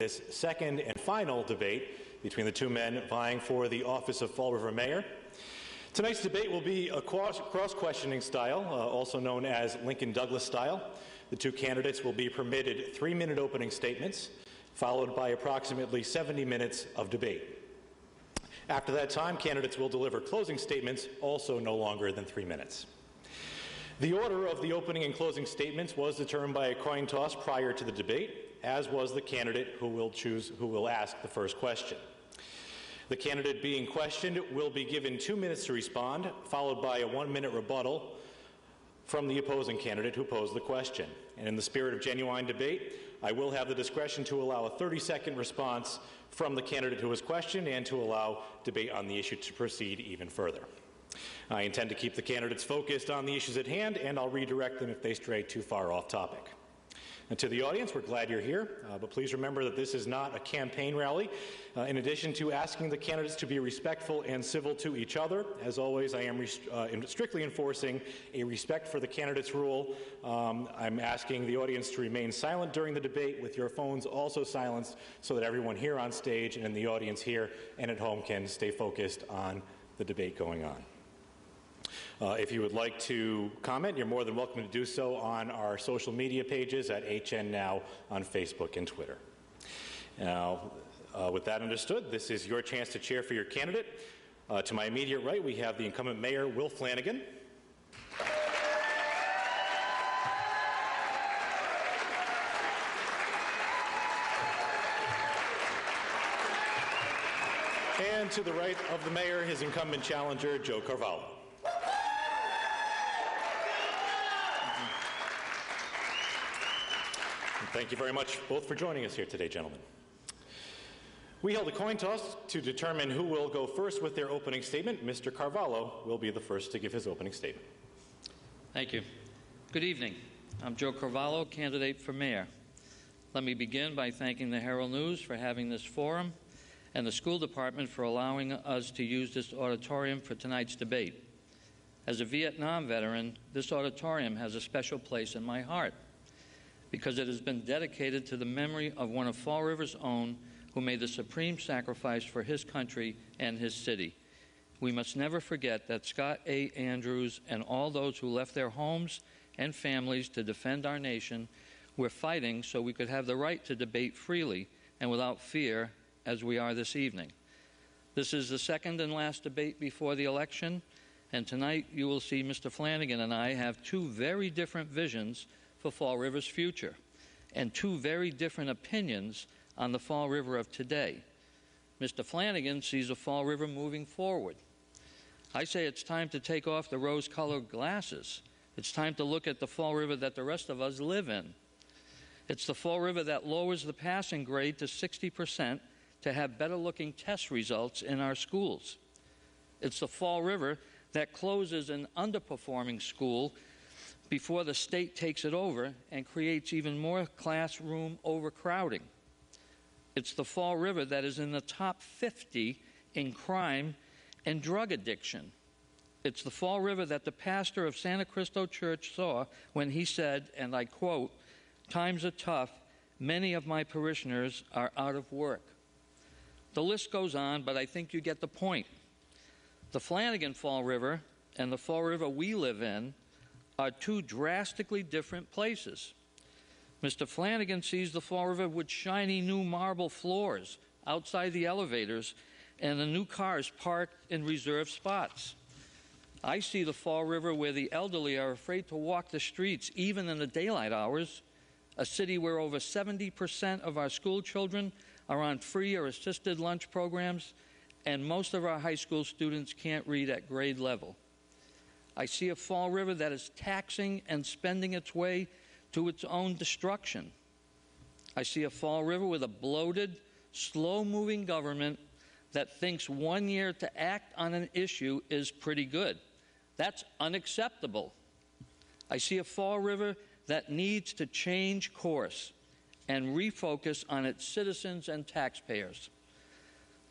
this second and final debate between the two men vying for the office of Fall River Mayor. Tonight's debate will be a cross-questioning style, also known as Lincoln-Douglas style. The two candidates will be permitted 3-minute opening statements, followed by approximately 70 minutes of debate. After that time, candidates will deliver closing statements, also no longer than 3 minutes. The order of the opening and closing statements was determined by a coin toss prior to the debate, as was the candidate who will ask the first question. The candidate being questioned will be given 2 minutes to respond, followed by a 1-minute rebuttal from the opposing candidate who posed the question. And in the spirit of genuine debate, I will have the discretion to allow a 30-second response from the candidate who was questioned and to allow debate on the issue to proceed even further. I intend to keep the candidates focused on the issues at hand, and I'll redirect them if they stray too far off topic. And to the audience, we're glad you're here, but please remember that this is not a campaign rally. In addition to asking the candidates to be respectful and civil to each other, as always, I am strictly enforcing a respect for the candidates rule. I'm asking the audience to remain silent during the debate, with your phones also silenced, so that everyone here on stage and in the audience here and at home can stay focused on the debate going on. If you would like to comment, you're more than welcome to do so on our social media pages at HN Now on Facebook and Twitter. Now, with that understood, this is your chance to cheer for your candidate. To my immediate right, we have the incumbent mayor, Will Flanagan. And to the right of the mayor, his incumbent challenger, Joe Carvalho. Thank you very much both for joining us here today, gentlemen. We held a coin toss to determine who will go first with their opening statement. Mr. Carvalho will be the first to give his opening statement. Thank you. Good evening. I'm Joe Carvalho, candidate for mayor. Let me begin by thanking the Herald News for having this forum and the school department for allowing us to use this auditorium for tonight's debate. As a Vietnam veteran, this auditorium has a special place in my heart, because it has been dedicated to the memory of one of Fall River's own who made the supreme sacrifice for his country and his city. We must never forget that Scott A. Andrews and all those who left their homes and families to defend our nation were fighting so we could have the right to debate freely and without fear as we are this evening. This is the second and last debate before the election, and tonight you will see Mr. Flanagan and I have two very different visions for Fall River's future, and two very different opinions on the Fall River of today. Mr. Flanagan sees a Fall River moving forward. I say it's time to take off the rose-colored glasses. It's time to look at the Fall River that the rest of us live in. It's the Fall River that lowers the passing grade to 60% to have better-looking test results in our schools. It's the Fall River that closes an underperforming school before the state takes it over and creates even more classroom overcrowding. It's the Fall River that is in the top 50 in crime and drug addiction. It's the Fall River that the pastor of Santa Cristo Church saw when he said, and I quote, "Times are tough. Many of my parishioners are out of work." The list goes on, but I think you get the point. The Flanagan Fall River and the Fall River we live in are two drastically different places. Mr. Flanagan sees the Fall River with shiny new marble floors outside the elevators and the new cars parked in reserved spots. I see the Fall River where the elderly are afraid to walk the streets even in the daylight hours, a city where over 70% of our school children are on free or assisted lunch programs, and most of our high school students can't read at grade level. I see a Fall River that is taxing and spending its way to its own destruction. I see a Fall River with a bloated, slow-moving government that thinks 1 year to act on an issue is pretty good. That's unacceptable. I see a Fall River that needs to change course and refocus on its citizens and taxpayers.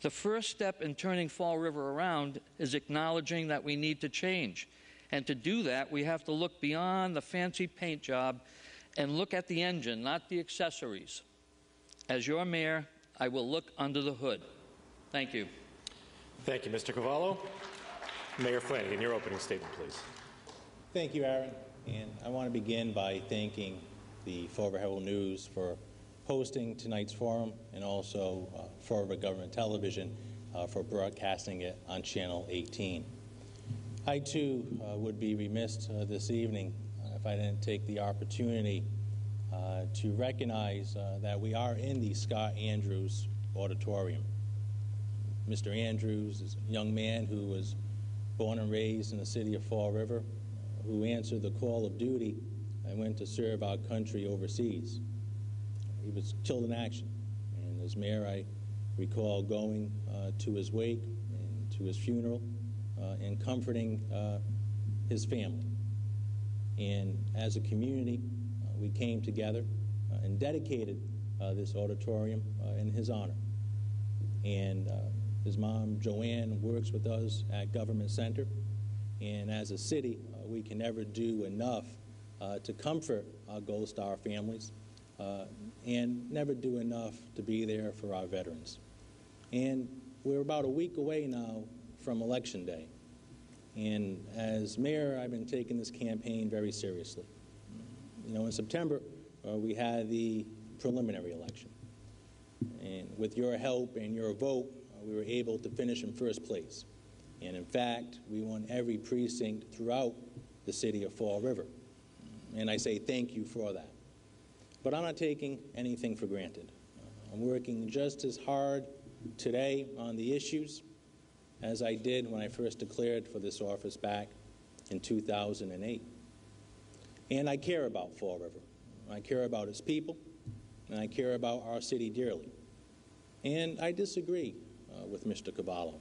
The first step in turning Fall River around is acknowledging that we need to change. And to do that, we have to look beyond the fancy paint job and look at the engine, not the accessories. As your mayor, I will look under the hood. Thank you. Thank you, Mr. Cavallo. Mayor Flanagan, your opening statement, please. Thank you, Aaron. And I want to begin by thanking the Fall River Herald News for hosting tonight's forum, and also Fall River Government Television for broadcasting it on Channel 18. I, too, would be remiss this evening if I didn't take the opportunity to recognize that we are in the Scott Andrews Auditorium. Mr. Andrews is a young man who was born and raised in the city of Fall River, who answered the call of duty and went to serve our country overseas. He was killed in action, and as mayor, I recall going to his wake and to his funeral and comforting his family. And as a community, we came together and dedicated this auditorium in his honor. And his mom, Joanne, works with us at Government Center, and as a city, we can never do enough to comfort our Gold Star families and never do enough to be there for our veterans. And we're about a week away now from Election Day. And as mayor, I've been taking this campaign very seriously. You know, in September, we had the preliminary election. And with your help and your vote, we were able to finish in first place. And in fact, we won every precinct throughout the city of Fall River. And I say thank you for that. But I'm not taking anything for granted. I'm working just as hard today on the issues as I did when I first declared for this office back in 2008. And I care about Fall River. I care about its people, and I care about our city dearly. And I disagree with Mr. Cavallo.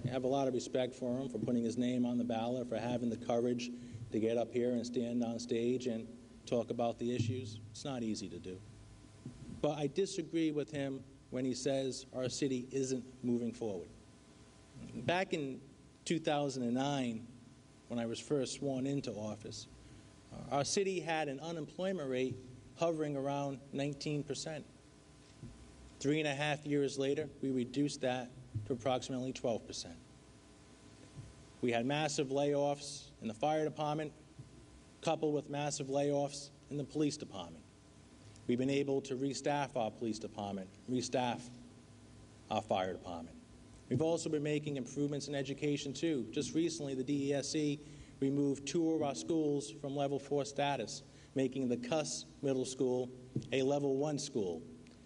I have a lot of respect for him for putting his name on the ballot, for having the courage to get up here and stand on stage and talk about the issues. It's not easy to do. But I disagree with him when he says our city isn't moving forward. Back in 2009, when I was first sworn into office, our city had an unemployment rate hovering around 19%. 3.5 years later, we reduced that to approximately 12%. We had massive layoffs in the fire department, coupled with massive layoffs in the police department. We've been able to restaff our police department, restaff our fire department. We've also been making improvements in education, too. Just recently, the DESC removed 2 of our schools from Level 4 status, making the Cuss Middle School a Level 1 school.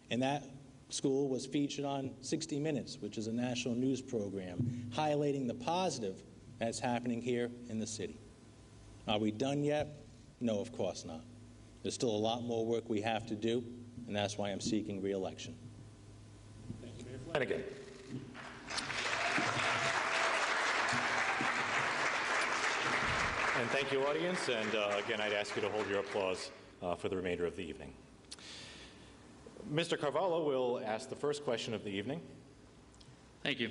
And that school was featured on 60 Minutes, which is a national news program, highlighting the positive that's happening here in the city. Are we done yet? No, of course not. There's still a lot more work we have to do, and that's why I'm seeking re-election. Thank you, Mayor Flanagan. And thank you, audience. And again, I'd ask you to hold your applause for the remainder of the evening. Mr. Carvalho will ask the first question of the evening. Thank you.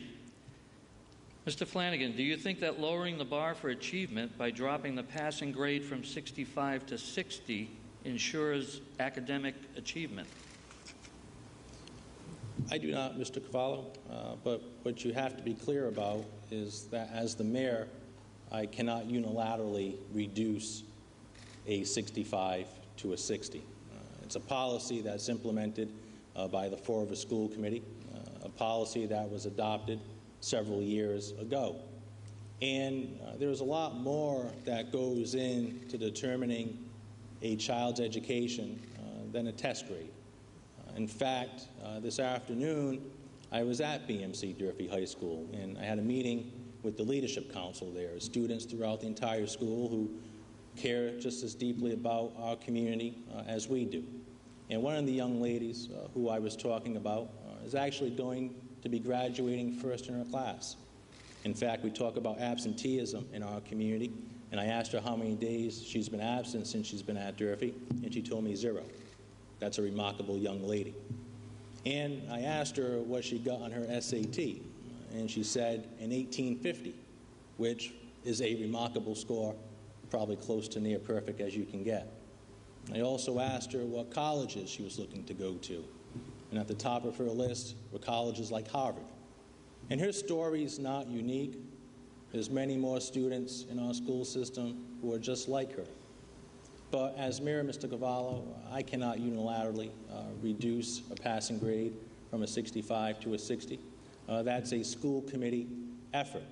Mr. Flanagan, do you think that lowering the bar for achievement by dropping the passing grade from 65 to 60 ensures academic achievement? I do not, Mr. Cavallo, but what you have to be clear about is that as the mayor, I cannot unilaterally reduce a 65 to a 60. It's a policy that's implemented by the Fall River School Committee, a policy that was adopted several years ago. And there's a lot more that goes into determining a child's education than a test grade. In fact, this afternoon, I was at BMC Durfee High School, and I had a meeting with the Leadership Council there, students throughout the entire school who care just as deeply about our community as we do. And one of the young ladies who I was talking about is actually going to be graduating first in her class. In fact, we talk about absenteeism in our community, and I asked her how many days she's been absent since she's been at Durfee, and she told me 0. That's a remarkable young lady. And I asked her what she got on her SAT, and she said an 1850, which is a remarkable score, probably close to near perfect as you can get. I also asked her what colleges she was looking to go to, And at the top of her list were colleges like Harvard. And her story is not unique. There's many more students in our school system who are just like her. But as Mayor, Mr. Cavallo, I cannot unilaterally reduce a passing grade from a 65 to a 60. That's a school committee effort,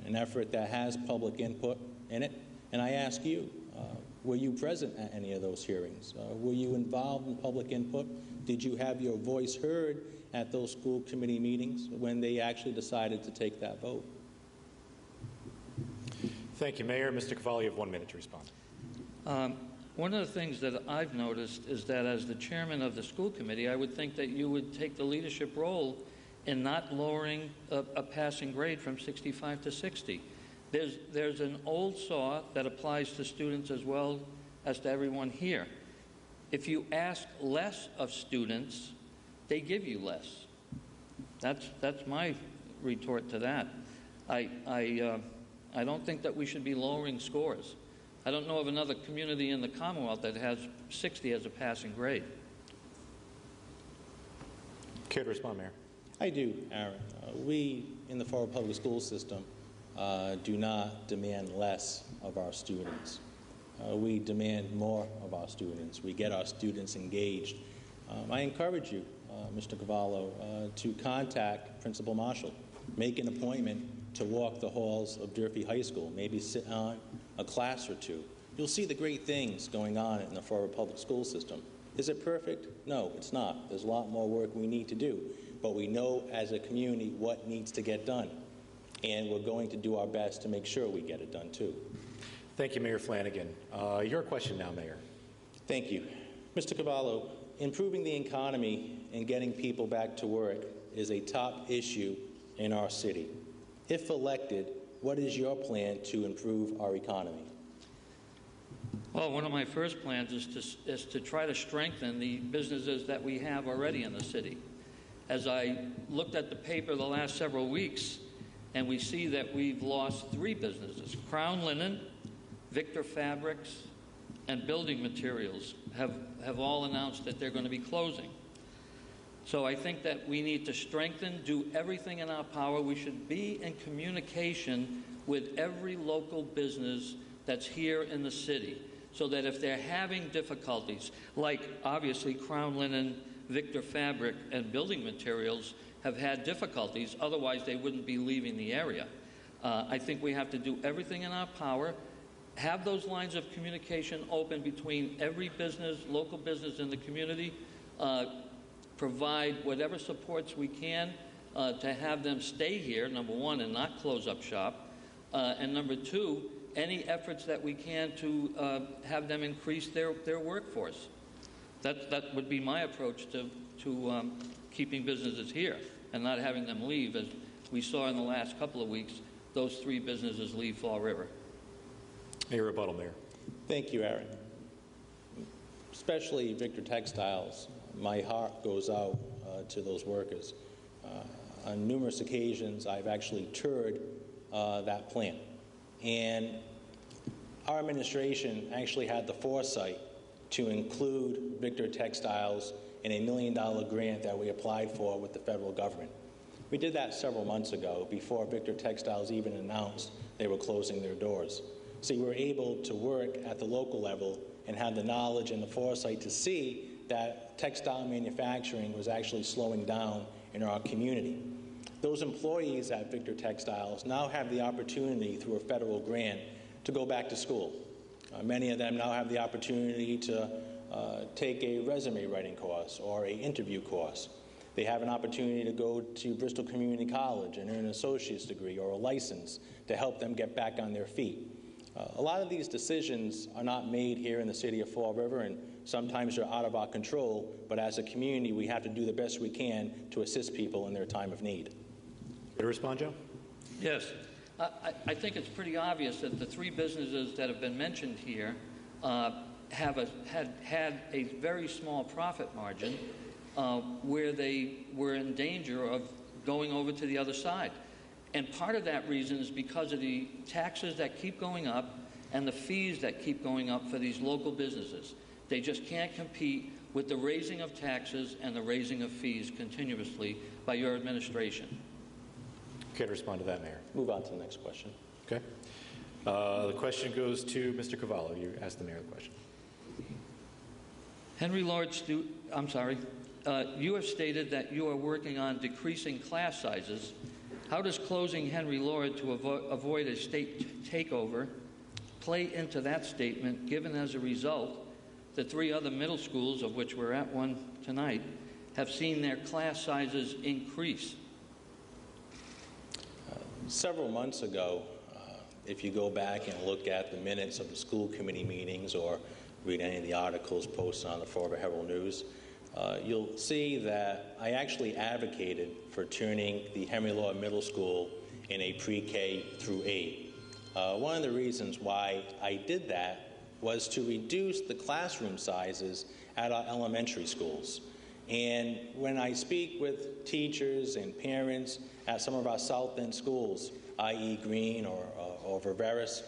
an effort that has public input in it. And I ask you, were you present at any of those hearings? Were you involved in public input? Did you have your voice heard at those school committee meetings when they actually decided to take that vote? Thank you, Mayor. Mr. Cavallo, you have 1 minute to respond. One of the things that I've noticed is that as the chairman of the school committee, I would think that you would take the leadership role in not lowering a passing grade from 65 to 60. There's an old saw that applies to students as well as to everyone here. If you ask less of students, they give you less. That's my retort to that. I don't think that we should be lowering scores. I don't know of another community in the Commonwealth that has 60 as a passing grade. Care to respond, Mayor? I do, Aaron. We in the Fall River Public School System do not demand less of our students. We demand more of our students. We get our students engaged. I encourage you, Mr. Cavallo, to contact Principal Marshall. Make an appointment to walk the halls of Durfee High School, maybe sit on a class or two. You'll see the great things going on in the Fall River Public School System. Is it perfect? No, it's not. There's a lot more work we need to do. But we know as a community what needs to get done. And we're going to do our best to make sure we get it done, too. Thank you, Mayor Flanagan. Your question now, Mayor. Thank you. Mr. Cavallo, improving the economy and getting people back to work is a top issue in our city. If elected, what is your plan to improve our economy? Well, one of my first plans is to try to strengthen the businesses that we have already in the city. As I looked at the paper the last several weeks, and we see that we've lost 3 businesses. Crown Linen, Victor Fabrics, and Building Materials have all announced that they're going to be closing. So I think that we need to strengthen, do everything in our power. We should be in communication with every local business that's here in the city, so that if they're having difficulties, like obviously Crown Linen, Victor Fabric, and Building Materials have had difficulties, otherwise they wouldn't be leaving the area. I think we have to do everything in our power, have those lines of communication open between every business, local business in the community, provide whatever supports we can to have them stay here, number one, and not close up shop, and number two, any efforts that we can to have them increase their workforce. That would be my approach to keeping businesses here and not having them leave. As we saw in the last couple of weeks, those 3 businesses leave Fall River. Your rebuttal, Mayor. Thank you, Aaron. Especially Victor Textiles, my heart goes out to those workers. On numerous occasions, I've actually toured that plant. And our administration actually had the foresight to include Victor Textiles in a $1 million grant that we applied for with the federal government. We did that several months ago before Victor Textiles even announced they were closing their doors. So we were able to work at the local level and have the knowledge and the foresight to see that textile manufacturing was actually slowing down in our community. Those employees at Victor Textiles now have the opportunity through a federal grant to go back to school. Many of them now have the opportunity to take a resume writing course or an interview course. They have an opportunity to go to Bristol Community College and earn an associate's degree or a license to help them get back on their feet. A lot of these decisions are not made here in the city of Fall River, and sometimes they're out of our control, but as a community, we have to do the best we can to assist people in their time of need. To respond, Joe? Yes. I think it's pretty obvious that the 3 businesses that have been mentioned here had a very small profit margin where they were in danger of going over to the other side. And part of that reason is because of the taxes that keep going up and the fees that keep going up for these local businesses. They just can't compete with the raising of taxes and the raising of fees continuously by your administration? Care to respond to that, Mayor? Move on to the next question. Okay. The question goes to Mr. Cavallo. You asked the mayor the question. Henry Lord, you have stated that you are working on decreasing class sizes. How does closing Henry Lord to avoid a state takeover play into that statement, given as a result the 3 other middle schools, of which we're at one tonight, have seen their class sizes increase? Several months ago, if you go back and look at the minutes of the school committee meetings or read any of the articles posted on the Fall River Herald News, you'll see that I actually advocated for turning the Henry Lord Middle School in a pre-K through 8. One of the reasons why I did that was to reduce the classroom sizes at our elementary schools. And when I speak with teachers and parents at some of our South End schools, i.e. Green or Viveris,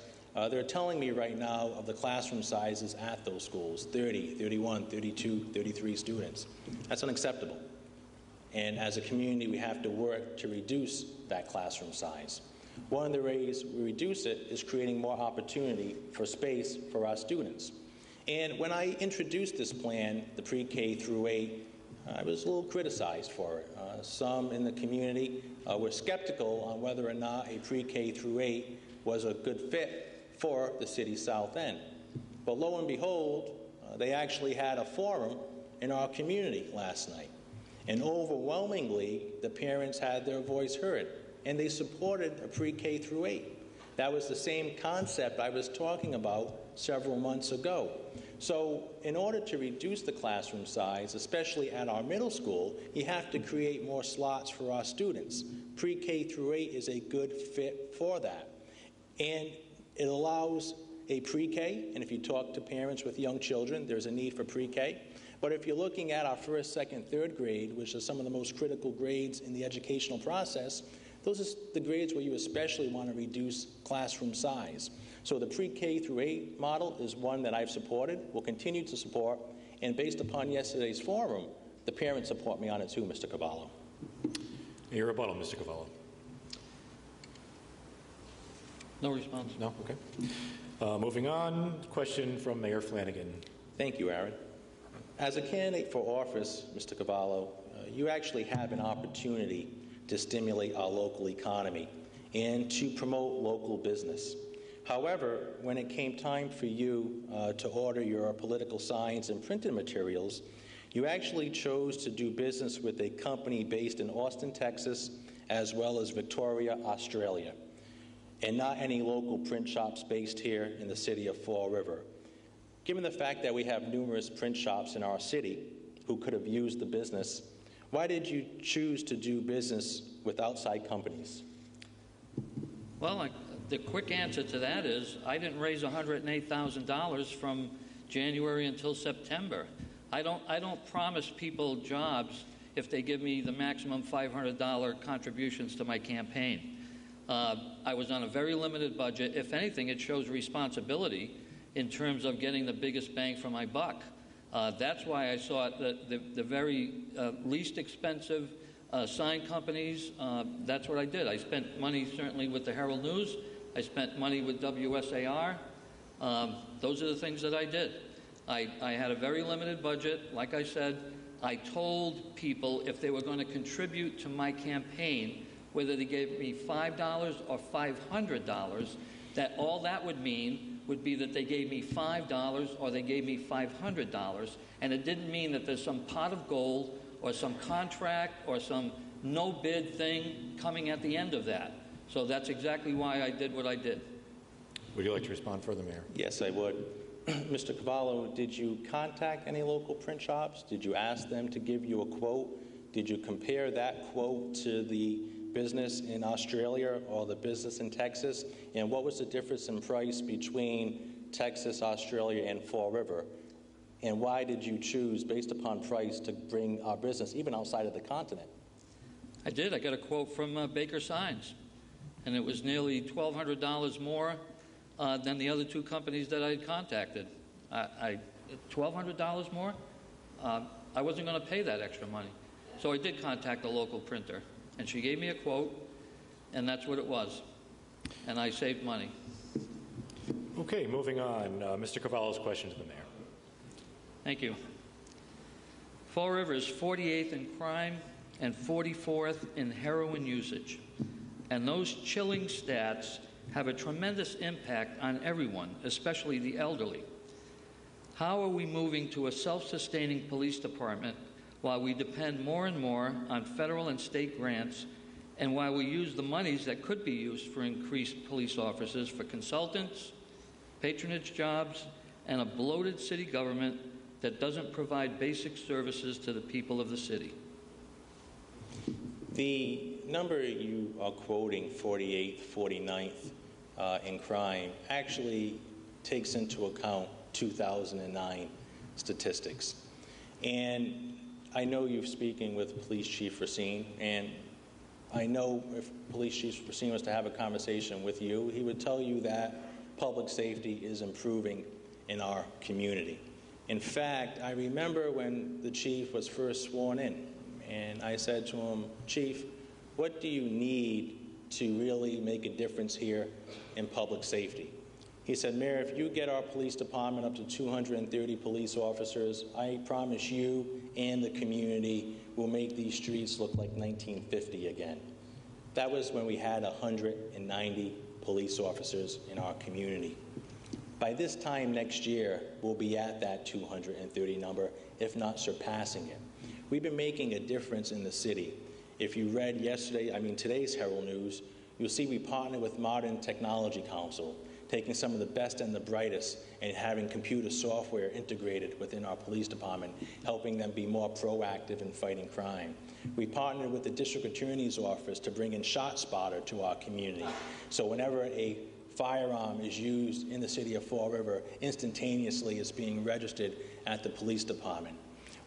they're telling me right now of the classroom sizes at those schools, 30, 31, 32, 33 students. That's unacceptable. And as a community, we have to work to reduce that classroom size. One of the ways we reduce it is creating more opportunity for space for our students. And when I introduced this plan, the pre-K through 8, I was a little criticized for it. Some in the community were skeptical on whether or not a pre-K through 8 was a good fit for the city's South End. But lo and behold, they actually had a forum in our community last night. And overwhelmingly, the parents had their voice heard, and they supported a pre-K through 8. That was the same concept I was talking about several months ago. So in order to reduce the classroom size, especially at our middle school, you have to create more slots for our students. Pre-K through 8 is a good fit for that. And it allows a pre-K, and if you talk to parents with young children, there's a need for pre-K. But if you're looking at our first, second, third grade, which are some of the most critical grades in the educational process, those are the grades where you especially want to reduce classroom size. So the pre-K through 8 model is one that I've supported, will continue to support, and based upon yesterday's forum, the parents support me on it too, Mr. Cavallo. Your rebuttal, Mr. Cavallo. No response. No? Okay. Moving on, question from Mayor Flanagan. Thank you, Aaron. As a candidate for office, Mr. Cavallo, you actually have an opportunity to stimulate our local economy and to promote local business. However, when it came time for you to order your political signs and printed materials, you actually chose to do business with a company based in Austin, Texas, as well as Victoria, Australia, and not any local print shops based here in the city of Fall River. Given the fact that we have numerous print shops in our city who could have used the business, why did you choose to do business with outside companies? Well, the quick answer to that is I didn't raise $108,000 from January until September. I don't promise people jobs if they give me the maximum $500 contributions to my campaign. I was on a very limited budget. If anything, it shows responsibility in terms of getting the biggest bang for my buck. That's why I sought the very least expensive sign companies. That's what I did. I spent money certainly with the Herald News. I spent money with WSAR. Those are the things that I did. I had a very limited budget. Like I said, I told people if they were going to contribute to my campaign, whether they gave me $5 or $500, that all that would mean would be that they gave me $5 or they gave me $500, and it didn't mean that there's some pot of gold or some contract or some no-bid thing coming at the end of that. So that's exactly why I did what I did. Would you like to respond further, Mayor? Yes, I would. Mr. Cavallo, did you contact any local print shops? Did you ask them to give you a quote? Did you compare that quote to the business in Australia or the business in Texas? And what was the difference in price between Texas, Australia, and Fall River? And why did you choose, based upon price, to bring our business even outside of the continent? I did. I got a quote from Baker Signs, and it was nearly $1,200 more than the other two companies that I had contacted. $1,200 more? I wasn't going to pay that extra money. So I did contact the local printer, and she gave me a quote, and that's what it was. And I saved money. Okay, moving on. Mr. Cavallo's question to the mayor. Thank you. Fall River is 48th in crime and 44th in heroin usage. And those chilling stats have a tremendous impact on everyone, especially the elderly. How are we moving to a self-sustaining police department while we depend more and more on federal and state grants, and while we use the monies that could be used for increased police officers for consultants, patronage jobs, and a bloated city government that doesn't provide basic services to the people of the city? The number you are quoting, 48th, 49th in crime, actually takes into account 2009 statistics. And I know you're speaking with Police Chief Racine, and I know if Police Chief Racine was to have a conversation with you, he would tell you that public safety is improving in our community. In fact, I remember when the chief was first sworn in, and I said to him, Chief, what do you need to really make a difference here in public safety? He said, Mayor, if you get our police department up to 230 police officers, I promise you and the community will make these streets look like 1950 again. That was when we had 190 police officers in our community. By this time next year, we'll be at that 230 number, if not surpassing it. We've been making a difference in the city. If you read today's Herald News, you'll see we partner with Modern Technology Council, taking some of the best and the brightest and having computer software integrated within our police department, helping them be more proactive in fighting crime. We partnered with the District Attorney's Office to bring in ShotSpotter to our community. So whenever a firearm is used in the city of Fall River, instantaneously it's being registered at the police department.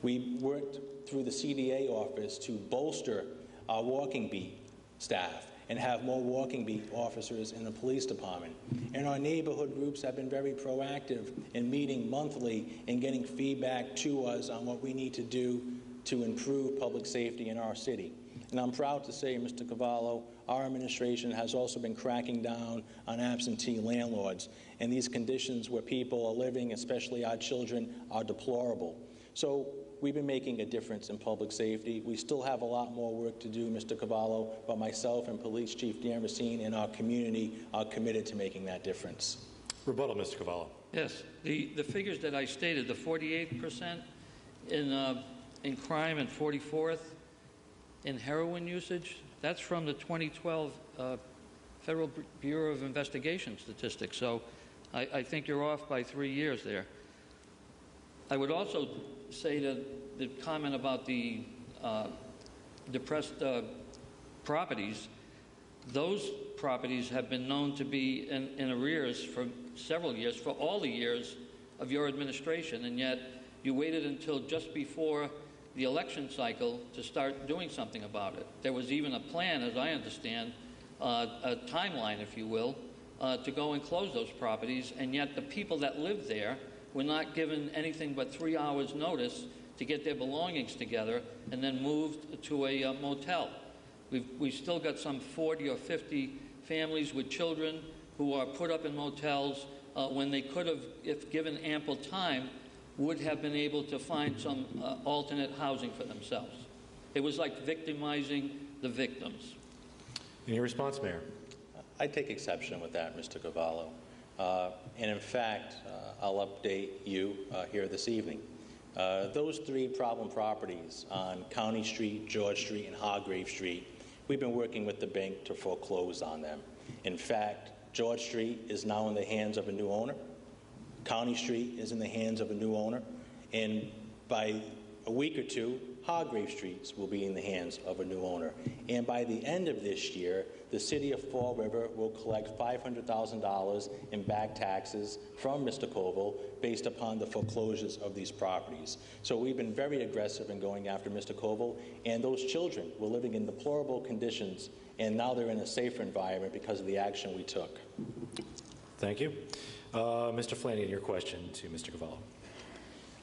We worked through the CDA office to bolster our walking beat staff and have more walking beat officers in the police department. And our neighborhood groups have been very proactive in meeting monthly and getting feedback to us on what we need to do to improve public safety in our city. And I'm proud to say, Mr. Cavallo, our administration has also been cracking down on absentee landlords. And these conditions where people are living, especially our children, are deplorable. So we've been making a difference in public safety. We still have a lot more work to do, Mr. Cavallo, but myself and Police Chief Dan Racine and our community are committed to making that difference. Rebuttal, Mr. Cavallo. Yes. The figures that I stated, the 48% in crime and 44th in heroin usage, that's from the 2012 Federal Bureau of Investigation statistics. So I think you're off by 3 years there. I would also say that the comment about the depressed properties, those properties have been known to be in arrears for several years, for all the years of your administration, and yet you waited until just before the election cycle to start doing something about it. There was even a plan, as I understand, a timeline, if you will, to go and close those properties, and yet the people that lived there were not given anything but 3 hours notice to get their belongings together and then moved to a motel. We've still got some 40 or 50 families with children who are put up in motels when they could have, if given ample time, would have been able to find some alternate housing for themselves. It was like victimizing the victims. Any response, Mayor? I take exception with that, Mr. Cavallo. And in fact, I'll update you here this evening. Those 3 problem properties on County Street, George Street, and Hargrave Street, we've been working with the bank to foreclose on them. In fact, George Street is now in the hands of a new owner. County Street is in the hands of a new owner. And by a week or two, Hargrave Streets will be in the hands of a new owner. And by the end of this year, the city of Fall River will collect $500,000 in back taxes from Mr. Koval based upon the foreclosures of these properties. So we've been very aggressive in going after Mr. Koval, and those children were living in deplorable conditions, and now they're in a safer environment because of the action we took. Thank you. Mr. Flanagan, your question to Mr. Cavallo.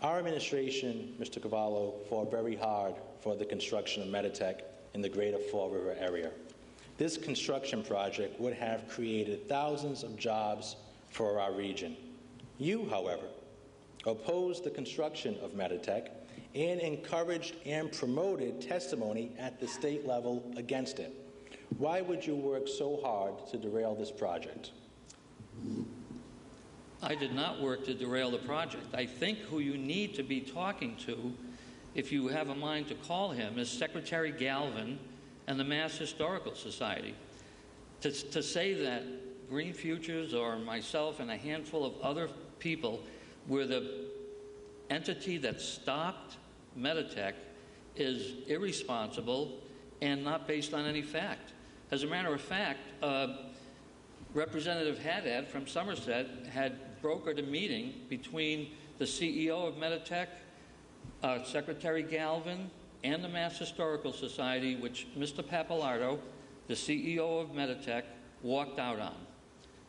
Our administration, Mr. Cavallo, fought very hard for the construction of Meditech in the greater Fall River area. This construction project would have created thousands of jobs for our region. You, however, opposed the construction of Meditech and encouraged and promoted testimony at the state level against it. Why would you work so hard to derail this project? I did not work to derail the project. I think who you need to be talking to, if you have a mind to call him, is Secretary Galvin and the Mass Historical Society. To say that Green Futures or myself and a handful of other people were the entity that stopped Meditech is irresponsible and not based on any fact. As a matter of fact, Representative Haddad from Somerset had brokered a meeting between the CEO of Meditech, Secretary Galvin, and the Mass Historical Society, which Mr. Pappalardo, the CEO of Meditech, walked out on.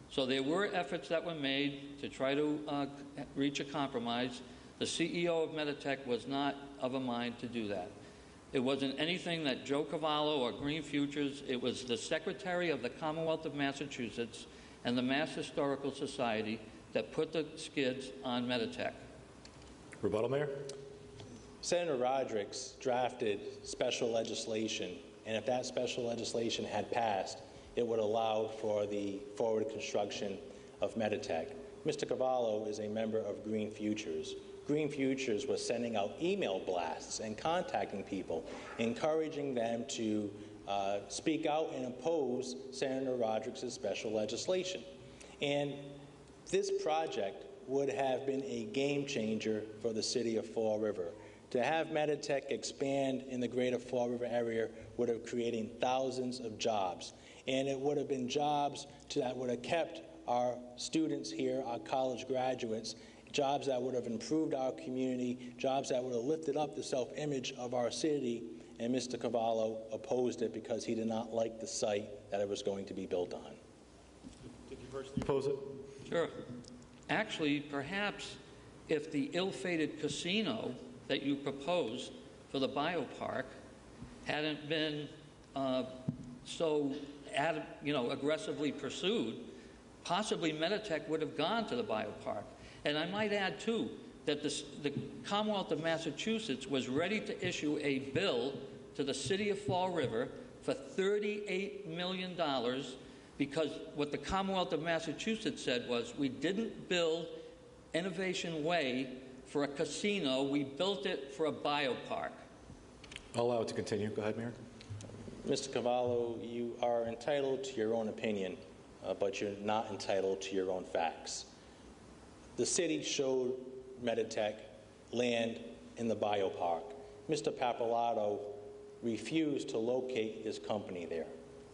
So there were efforts that were made to try to reach a compromise. The CEO of Meditech was not of a mind to do that. It wasn't anything that Joe Cavallo or Green Futures. It was the Secretary of the Commonwealth of Massachusetts and the Mass Historical Society that put the skids on Meditech. Rebuttal, Mayor? Senator Rodrigues drafted special legislation, and if that special legislation had passed, it would allow for the forward construction of Meditech. Mr. Cavallo is a member of Green Futures. Green Futures was sending out email blasts and contacting people, encouraging them to speak out and oppose Senator Rodrigues' special legislation. And this project would have been a game changer for the city of Fall River. To have Meditech expand in the greater Fall River area would have created thousands of jobs. And it would have been jobs that would have kept our students here, our college graduates, jobs that would have improved our community, jobs that would have lifted up the self-image of our city. And Mr. Cavallo opposed it because he did not like the site that it was going to be built on. Did you personally oppose it? Sure. Actually, perhaps if the ill-fated casino that you proposed for the biopark hadn't been so aggressively pursued, possibly Meditech would have gone to the biopark. And I might add, too, that the Commonwealth of Massachusetts was ready to issue a bill to the city of Fall River for $38 million because what the Commonwealth of Massachusetts said was, we didn't build Innovation Way for a casino, we built it for a biopark. I'll allow it to continue. Go ahead, Mayor. Mr. Cavallo, you are entitled to your own opinion, but you're not entitled to your own facts. The city showed Meditech land in the biopark. Mr. Pappalardo refused to locate his company there.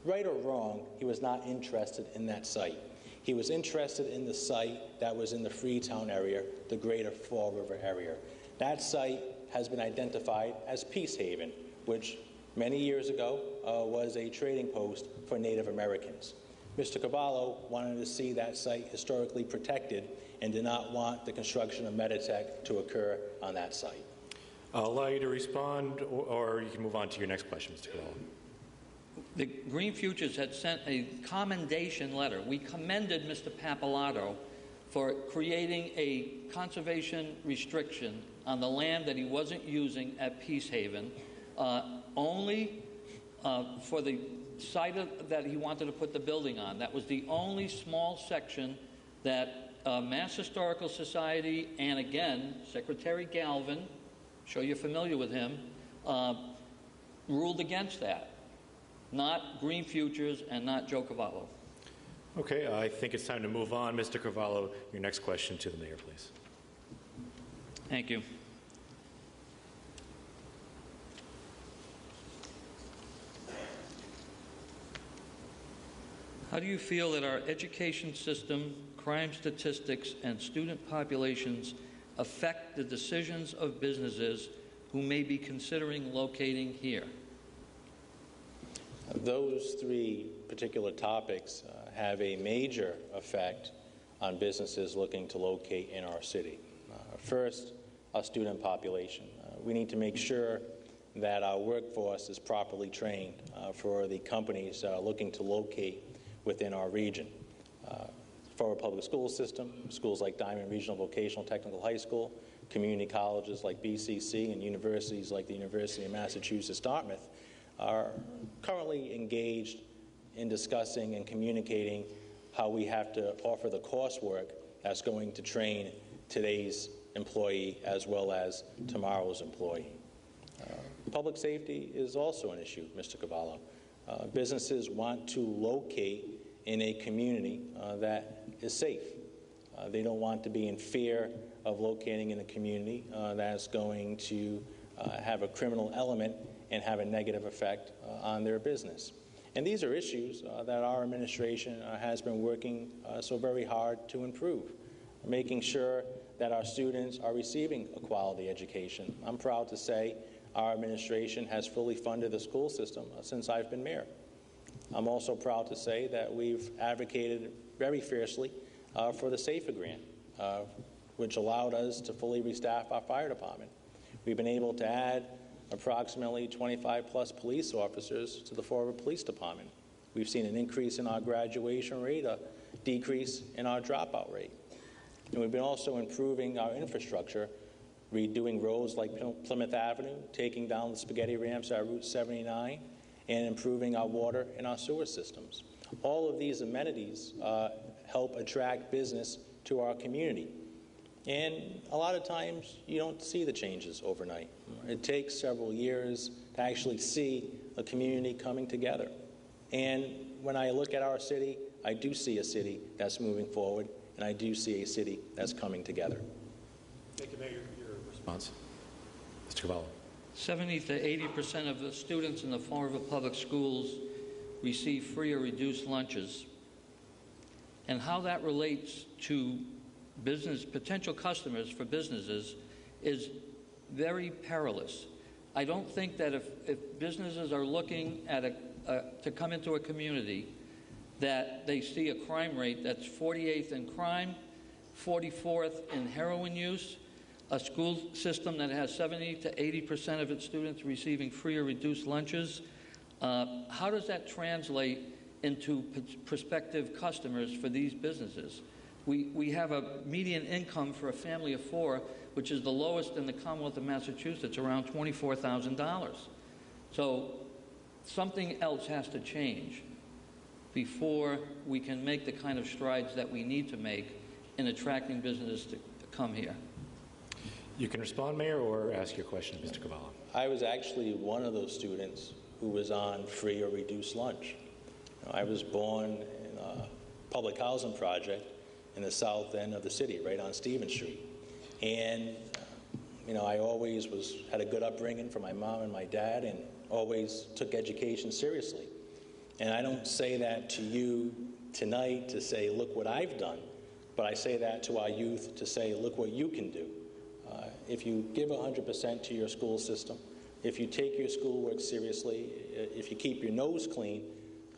Right or wrong, he was not interested in that site. He was interested in the site that was in the Freetown area, the greater Fall River area. That site has been identified as Peace Haven, which many years ago was a trading post for Native Americans. Mr. Cavallo wanted to see that site historically protected and did not want the construction of Meditech to occur on that site. I'll allow you to respond, or you can move on to your next question, Mr. Cavallo. The Green Futures had sent a commendation letter. We commended Mr. Pappalardo for creating a conservation restriction on the land that he wasn't using at Peace Haven, only for the site that he wanted to put the building on. That was the only small section that Mass Historical Society and, again, Secretary Galvin, sure you're familiar with him, ruled against that. Not Green Futures and not Joe Cavallo. Okay, I think it's time to move on. Mr. Cavallo, your next question to the mayor, please. Thank you. How do you feel that our education system, crime statistics, and student populations affect the decisions of businesses who may be considering locating here? Those three particular topics have a major effect on businesses looking to locate in our city. First, our student population. We need to make sure that our workforce is properly trained for the companies that are looking to locate within our region. For our public school system, schools like Diamond Regional Vocational Technical High School, community colleges like BCC, and universities like the University of Massachusetts Dartmouth are currently engaged in discussing and communicating how we have to offer the coursework that's going to train today's employee as well as tomorrow's employee. Public safety is also an issue, Mr. Cavallo. Businesses want to locate in a community that is safe. They don't want to be in fear of locating in a community that's going to have a criminal element and have a negative effect on their business. And these are issues that our administration has been working so very hard to improve, making sure that our students are receiving a quality education. I'm proud to say our administration has fully funded the school system since I've been mayor. I'm also proud to say that we've advocated very fiercely for the SAFER grant, which allowed us to fully restaff our fire department. We've been able to add approximately 25-plus police officers to the Fall River Police Department. We've seen an increase in our graduation rate, a decrease in our dropout rate. And we've been also improving our infrastructure, redoing roads like Plymouth Avenue, taking down the spaghetti ramps at Route 79, and improving our water and our sewer systems. All of these amenities help attract business to our community. And a lot of times, you don't see the changes overnight. It takes several years to actually see a community coming together. And when I look at our city, I do see a city that's moving forward, and I do see a city that's coming together. Thank you, Mayor. Your response. Mr. Cavallo. 70 to 80% of the students in the Fall River Public Schools receive free or reduced lunches. And how that relates to potential customers for businesses is very perilous. I don't think that if businesses are looking at to come into a community, that they see a crime rate that's 48th in crime, 44th in heroin use, a school system that has 70 to 80% of its students receiving free or reduced lunches. How does that translate into prospective customers for these businesses? We have a median income for a family of four, which is the lowest in the Commonwealth of Massachusetts, around $24,000. So something else has to change before we can make the kind of strides that we need to make in attracting businesses to come here. You can respond, Mayor, or ask your question, Mr. Cavallo. I was actually one of those students who was on free or reduced lunch. I was born in a public housing project in the south end of the city, right on Stevens Street. And, I always had a good upbringing from my mom and my dad and always took education seriously. And I don't say that to you tonight to say, look what I've done, but I say that to our youth to say, look what you can do. If you give 100% to your school system, if you take your schoolwork seriously, if you keep your nose clean,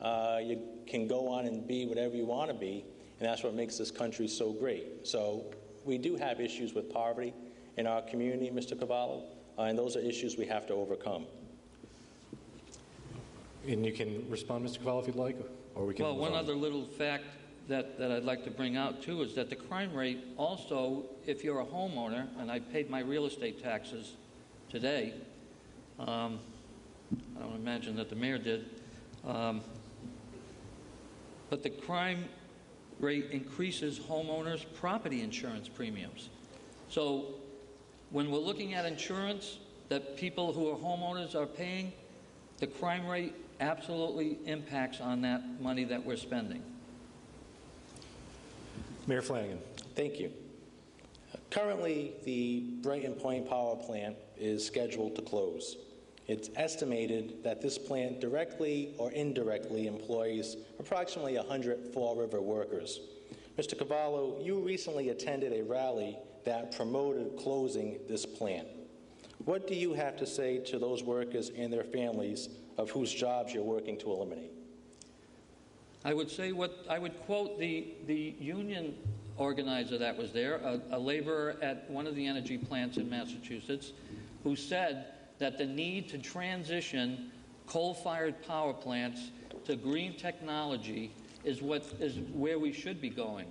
you can go on and be whatever you want to be, and that's what makes this country so great. So we do have issues with poverty in our community, Mr. Cavallo, and those are issues we have to overcome. And you can respond, Mr. Cavallo, if you'd like, or we can Well, move one on. other little fact that I'd like to bring out, too, is that the crime rate also, if you're a homeowner, and I paid my real estate taxes today, I don't imagine that the mayor did, but the crime rate increases homeowners' property insurance premiums. So when we're looking at insurance that people who are homeowners are paying, the crime rate absolutely impacts on that money that we're spending. Mayor Flanagan. Thank you. Currently, the Brighton Point Power Plant is scheduled to close. It's estimated that this plant directly or indirectly employs approximately 100 Fall River workers. Mr. Cavallo, you recently attended a rally that promoted closing this plant. What do you have to say to those workers and their families of whose jobs you're working to eliminate? I would say I would quote the union organizer that was there, a laborer at one of the energy plants in Massachusetts, who said that the need to transition coal-fired power plants to green technology is where we should be going.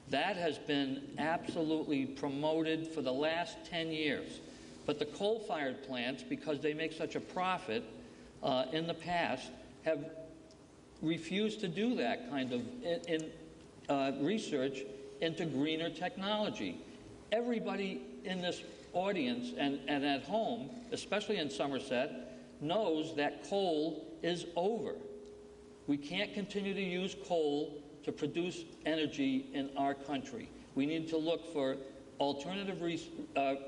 That has been absolutely promoted for the last 10 years. But the coal-fired plants, because they make such a profit in the past, have refused to do that kind of research into greener technology. Everybody in this audience and at home, especially in Somerset, knows that coal is over. We can't continue to use coal to produce energy in our country. We need to look for alternative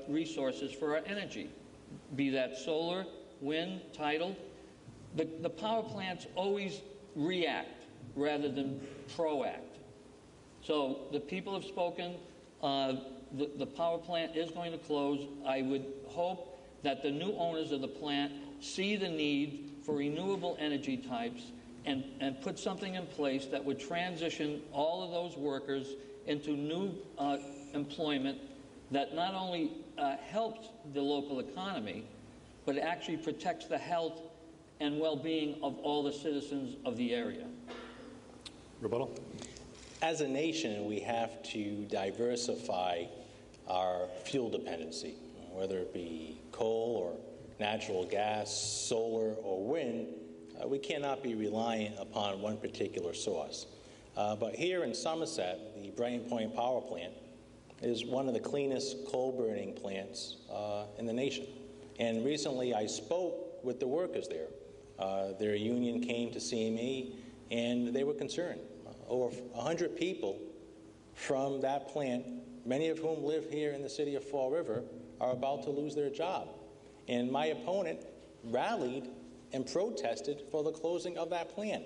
resources for our energy, be that solar, wind, tidal. The power plants always react rather than proact. So the people have spoken. The power plant is going to close. I would hope that the new owners of the plant see the need for renewable energy types and put something in place that would transition all of those workers into new employment that not only helps the local economy, but actually protects the health and well-being of all the citizens of the area. Rebuttal. As a nation, we have to diversify our fuel dependency, whether it be coal or natural gas, solar, or wind. We cannot be reliant upon one particular source. But here in Somerset, the Brighton Point Power Plant is one of the cleanest coal-burning plants in the nation. And recently I spoke with the workers there. Their union came to see me, and they were concerned. Over 100 people from that plant, many of whom live here in the city of Fall River, are about to lose their job. And my opponent rallied and protested for the closing of that plant,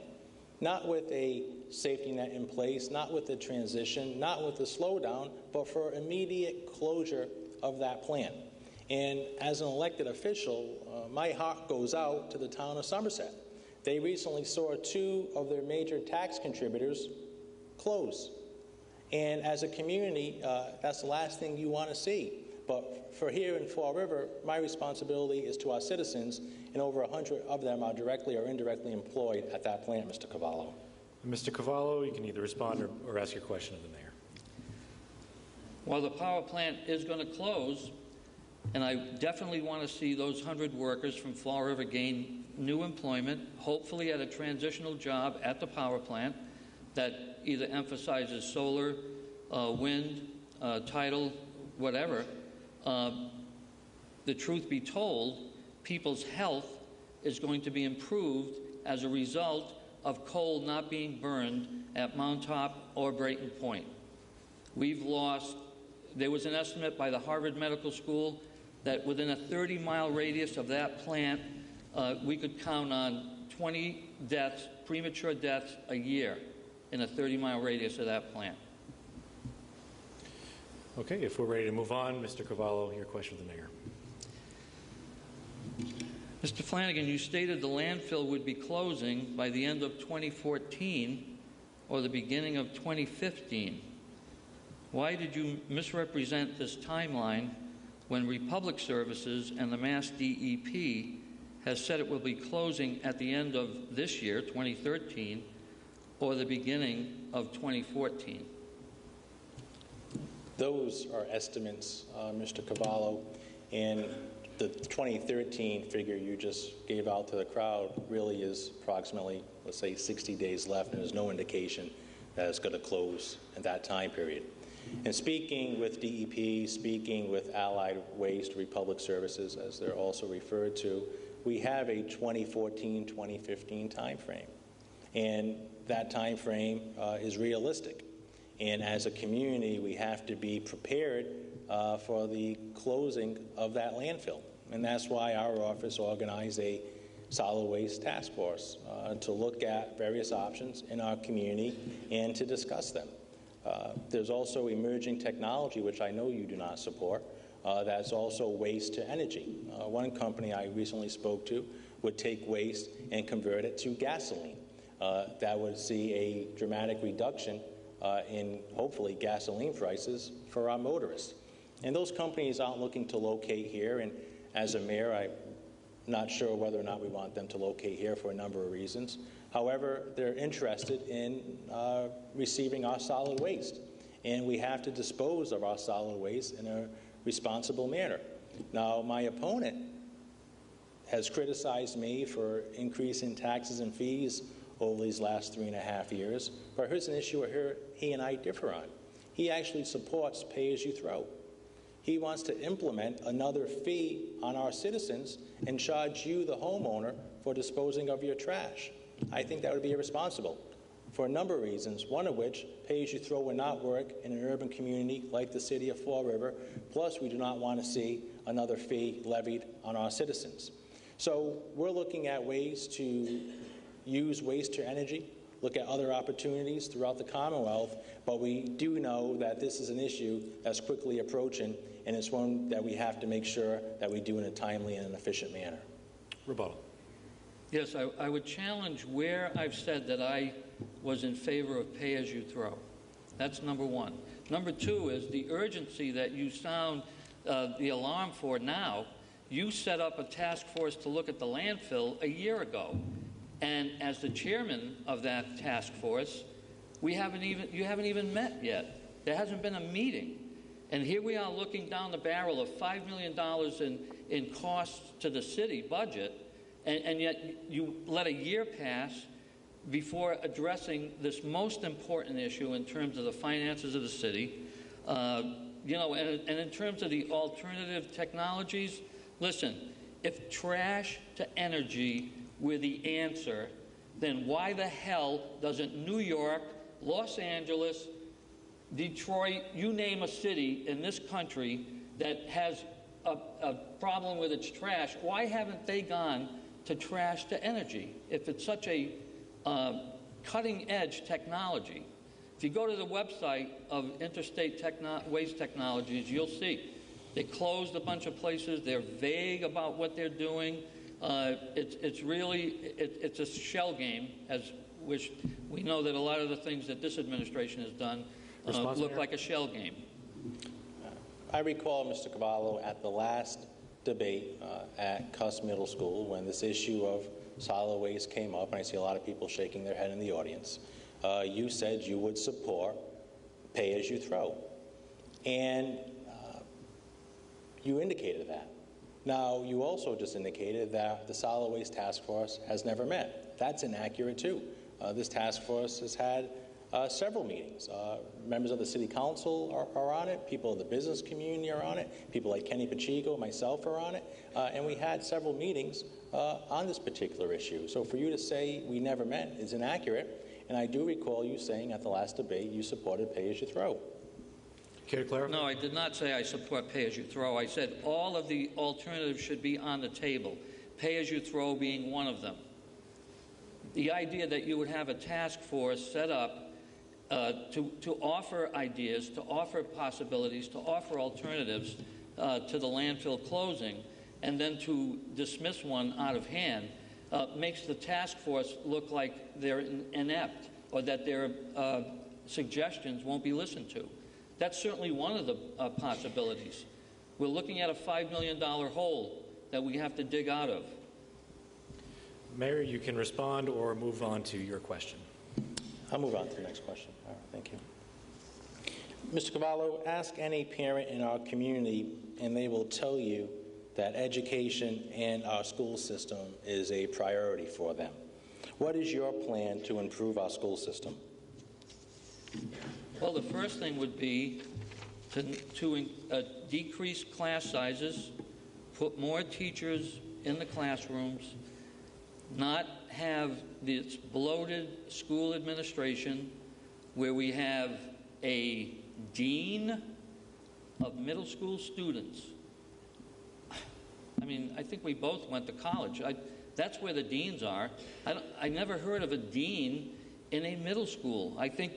not with a safety net in place, not with the transition, not with the slowdown, but for immediate closure of that plant. And as an elected official, my heart goes out to the town of Somerset. They recently saw 2 of their major tax contributors close. And as a community, that's the last thing you want to see. But for here in Fall River, my responsibility is to our citizens, and over 100 of them are directly or indirectly employed at that plant, Mr. Cavallo. Mr. Cavallo, you can either respond or ask your question of the mayor. Well, the power plant is going to close, and I definitely want to see those 100 workers from Fall River gain new employment, hopefully at a transitional job at the power plant that either emphasizes solar, wind, tidal, whatever. The truth be told, people's health is going to be improved as a result of coal not being burned at Mount Top or Brayton Point. There was an estimate by the Harvard Medical School that within a 30-mile radius of that plant, we could count on 20 deaths, premature deaths a year in a 30-mile radius of that plant. Okay, if we're ready to move on, Mr. Cavallo, your question of the mayor. Mr. Flanagan, you stated the landfill would be closing by the end of 2014 or the beginning of 2015. Why did you misrepresent this timeline when Republic Services and the Mass DEP has said it will be closing at the end of this year, 2013, or the beginning of 2014? Those are estimates, Mr. Cavallo, and the 2013 figure you just gave out to the crowd really is approximately, let's say, 60 days left, and there's no indication that it's going to close in that time period. And speaking with DEP, speaking with Allied Waste Republic Services, as they're also referred to, we have a 2014-2015 time frame, and that time frame is realistic. And as a community, we have to be prepared for the closing of that landfill. And that's why our office organized a solid waste task force to look at various options in our community and to discuss them. There's also emerging technology, which I know you do not support, that's also waste to energy. One company I recently spoke to would take waste and convert it to gasoline. That would see a dramatic reduction in, hopefully, gasoline prices for our motorists. And those companies aren't looking to locate here, and as a mayor, I'm not sure whether or not we want them to locate here for a number of reasons. However, they're interested in receiving our solid waste, and we have to dispose of our solid waste in a responsible manner. Now, my opponent has criticized me for increasing taxes and fees over these last 3.5 years, but here's an issue where he and I differ on. He actually supports pay-as-you-throw. He wants to implement another fee on our citizens and charge you, the homeowner, for disposing of your trash. I think that would be irresponsible for a number of reasons, one of which, pay-as-you-throw would not work in an urban community like the city of Fall River, plus we do not want to see another fee levied on our citizens. So we're looking at ways to use waste to energy, look at other opportunities throughout the Commonwealth, but we do know that this is an issue that's quickly approaching, and it's one that we have to make sure that we do in a timely and an efficient manner. Rebuttal. Yes, I would challenge where I've said that I was in favor of pay-as-you-throw. That's number one. Number two is the urgency that you sound the alarm for now. You set up a task force to look at the landfill a year ago. And as the chairman of that task force, you haven't even met yet. There hasn't been a meeting. And here we are looking down the barrel of $5 million in costs to the city budget, and yet you let a year pass before addressing this most important issue in terms of the finances of the city. And in terms of the alternative technologies, listen, if trash to energy were the answer, then why the hell doesn't New York, Los Angeles, Detroit, you name a city in this country that has a problem with its trash, why haven't they gone to trash to energy if it's such a cutting-edge technology? If you go to the website of Interstate Waste Technologies, you'll see they closed a bunch of places. They're vague about what they're doing. It's a shell game, which we know that a lot of the things that this administration has done look like a shell game. I recall, Mr. Cavallo, at the last debate at Cuss Middle School when this issue of solid waste came up, and I see a lot of people shaking their head in the audience, you said you would support pay-as-you-throw. And you indicated that. Now, you also just indicated that the Solid Waste Task Force has never met. That's inaccurate, too. This task force has had several meetings. Members of the City Council are on it. People of the business community are on it. People like Kenny Pacheco, myself, are on it. And we had several meetings on this particular issue. So for you to say we never met is inaccurate. And I do recall you saying at the last debate you supported pay-as-you-throw. Care to clarify? No, I did not say I support pay-as-you-throw. I said all of the alternatives should be on the table, pay-as-you-throw being one of them. The idea that you would have a task force set up to offer ideas, to offer possibilities, to offer alternatives to the landfill closing, and then to dismiss one out of hand makes the task force look like they're inept or that their suggestions won't be listened to. That's certainly one of the possibilities. We're looking at a $5 million hole that we have to dig out of. Mayor, you can respond or move on to your question. I'll move on to the next question. All right, thank you. Mr. Cavallo, ask any parent in our community, and they will tell you that education and our school system is a priority for them. What is your plan to improve our school system? Well, the first thing would be to decrease class sizes, put more teachers in the classrooms, not have this bloated school administration where we have a dean of middle school students. I mean, I think we both went to college. That's where the deans are. I never heard of a dean in a middle school. I think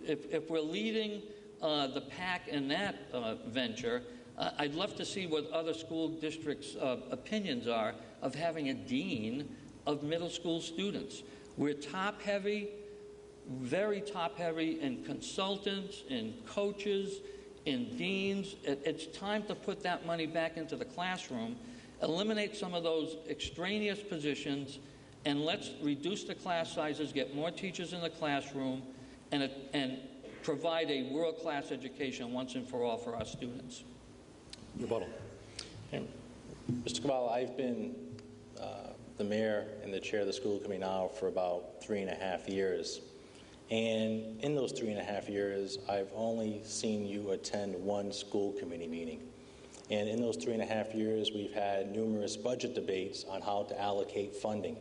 if we're leading the pack in that venture, I'd love to see what other school districts' opinions are of having a dean of middle school students. We're top-heavy. very top-heavy in consultants, in coaches, in deans. It's time to put that money back into the classroom, eliminate some of those extraneous positions, and let's reduce the class sizes, get more teachers in the classroom, and provide a world-class education once and for all for our students. Rebuttal. Mr. Cavallo, I've been the mayor and the chair of the school committee now for about 3.5 years. And in those 3.5 years, I've only seen you attend one school committee meeting. And in those 3.5 years, we've had numerous budget debates on how to allocate funding.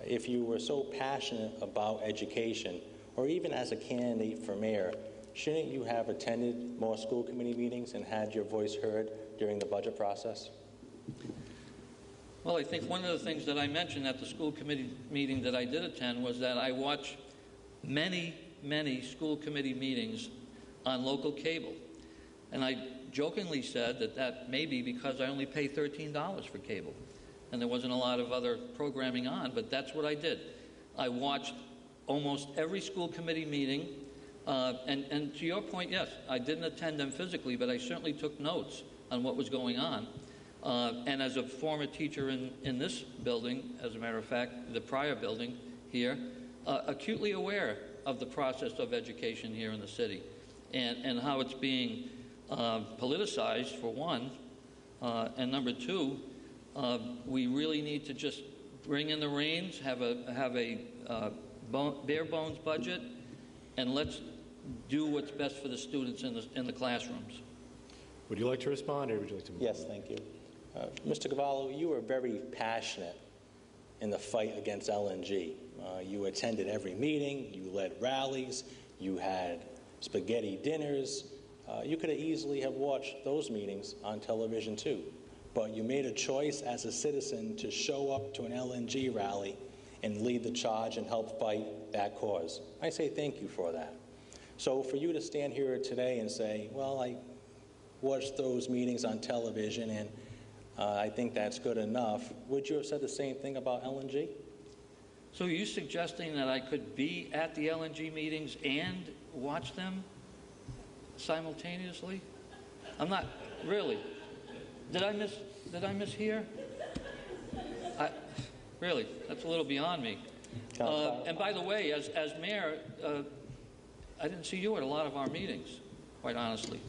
If you were so passionate about education, or even as a candidate for mayor, shouldn't you have attended more school committee meetings and had your voice heard during the budget process? Well, I think one of the things that I mentioned at the school committee meeting that I did attend was that I watched many, many school committee meetings on local cable. And I jokingly said that may be because I only pay $13 for cable. And there wasn't a lot of other programming on, but that's what I did. I watched almost every school committee meeting. And to your point, yes, I didn't attend them physically, but I certainly took notes on what was going on. And as a former teacher in this building, as a matter of fact, the prior building here, acutely aware of the process of education here in the city and how it's being politicized, for one, and number two, we really need to just bring in the reins, have a bare bones budget, and let's do what's best for the students in the classrooms. Would you like to respond, or would you like to move? Yes, thank you. Mr. Cavallo, you were very passionate in the fight against LNG. You attended every meeting, you led rallies, you had spaghetti dinners. You could have easily have watched those meetings on television too, but you made a choice as a citizen to show up to an LNG rally and lead the charge and help fight that cause. I say thank you for that. So for you to stand here today and say, well, I watched those meetings on television and I think that's good enough, would you have said the same thing about LNG? So are you suggesting that I could be at the LNG meetings and watch them simultaneously? I'm not, really. Did I miss here? Really, that's a little beyond me. And by the way, as mayor, I didn't see you at a lot of our meetings, quite honestly.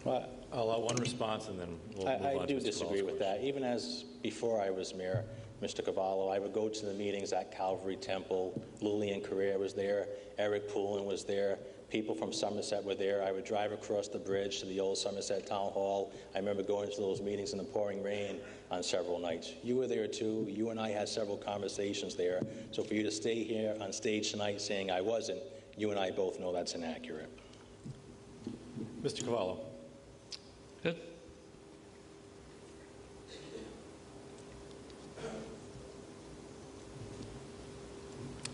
Well, I'll allow one response and then we'll move on. I do disagree with that. Even as before I was mayor, Mr. Cavallo, I would go to the meetings at Calvary Temple. Lillian Carrere was there. Eric Poulin was there. People from Somerset were there. I would drive across the bridge to the old Somerset Town Hall. I remember going to those meetings in the pouring rain on several nights. You were there too. You and I had several conversations there. So for you to stay here on stage tonight saying I wasn't, you and I both know that's inaccurate. Mr. Cavallo. Good.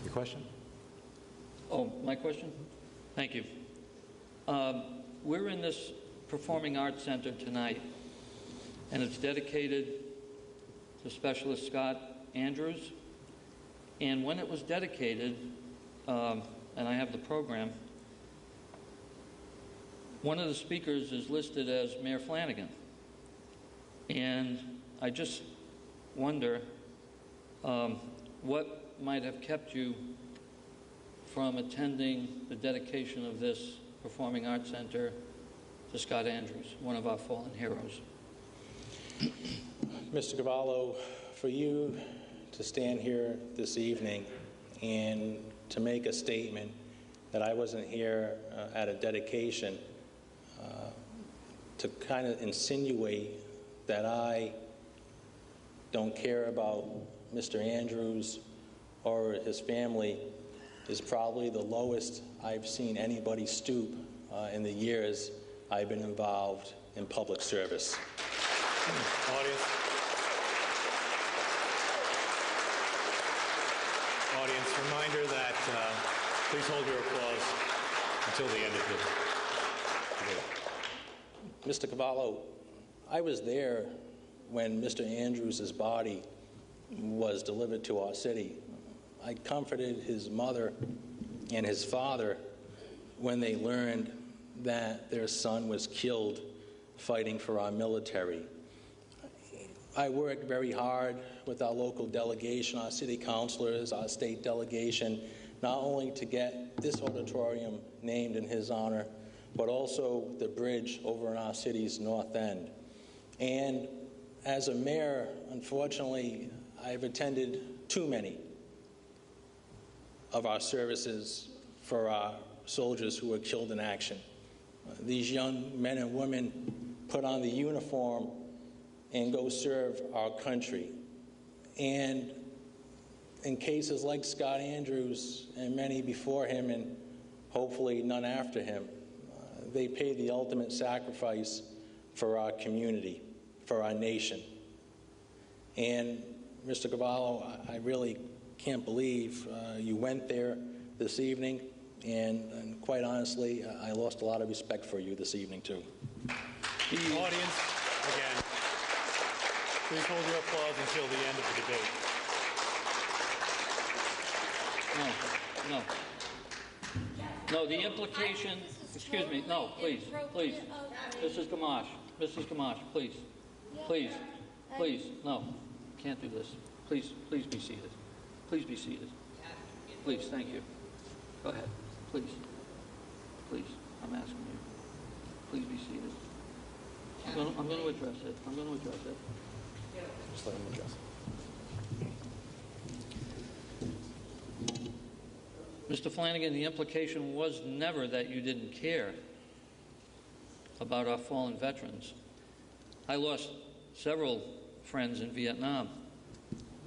Your question? Oh, my question? Thank you. We're in this Performing Arts Center tonight, and it's dedicated to Specialist Scott Andrews. And when it was dedicated, and I have the program, one of the speakers is listed as Mayor Flanagan. And I just wonder what might have kept you from attending the dedication of this Performing Arts Center to Scott Andrews, one of our fallen heroes. Mr. Cavallo, for you to stand here this evening and to make a statement that I wasn't here at a dedication, to kind of insinuate that I don't care about Mr. Andrews or his family is probably the lowest I've seen anybody stoop in the years I've been involved in public service. Audience, reminder that please hold your applause until the end of the debate. Mr. Cavallo, I was there when Mr. Andrews' body was delivered to our city. I comforted his mother and his father when they learned that their son was killed fighting for our military. I worked very hard with our local delegation, our city councilors, our state delegation, not only to get this auditorium named in his honor, but also the bridge over in our city's north end. And as a mayor, unfortunately, I've attended too many of our services for our soldiers who were killed in action. These young men and women put on the uniform and go serve our country. And in cases like Scott Andrews and many before him, and hopefully none after him, they paid the ultimate sacrifice for our community, for our nation. And Mr. Cavallo, I really can't believe you went there this evening, and quite honestly, I lost a lot of respect for you this evening, too. The audience, again, please hold your applause until the end of the debate. No, the implication, excuse me, no, please. Mrs. Gamache, please, no, can't do this. Please be seated. Please be seated. Please, thank you. Go ahead, please, I'm asking you. Please be seated. I'm going to address it. Just let him address it. Mr. Flanagan, the implication was never that you didn't care about our fallen veterans. I lost several friends in Vietnam,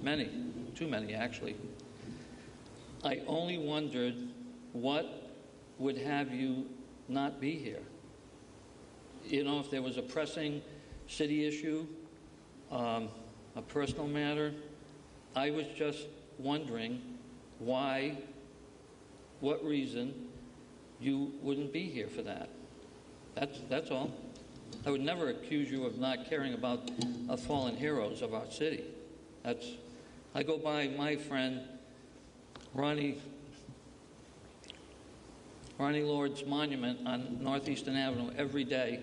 many, too many actually. I only wondered what would have you not be here. You know, if there was a pressing city issue, a personal matter, I was just wondering why, what reason you wouldn't be here for that. That's all. I would never accuse you of not caring about the fallen heroes of our city. I go by my friend Ronnie Lord's monument on Northeastern Avenue every day,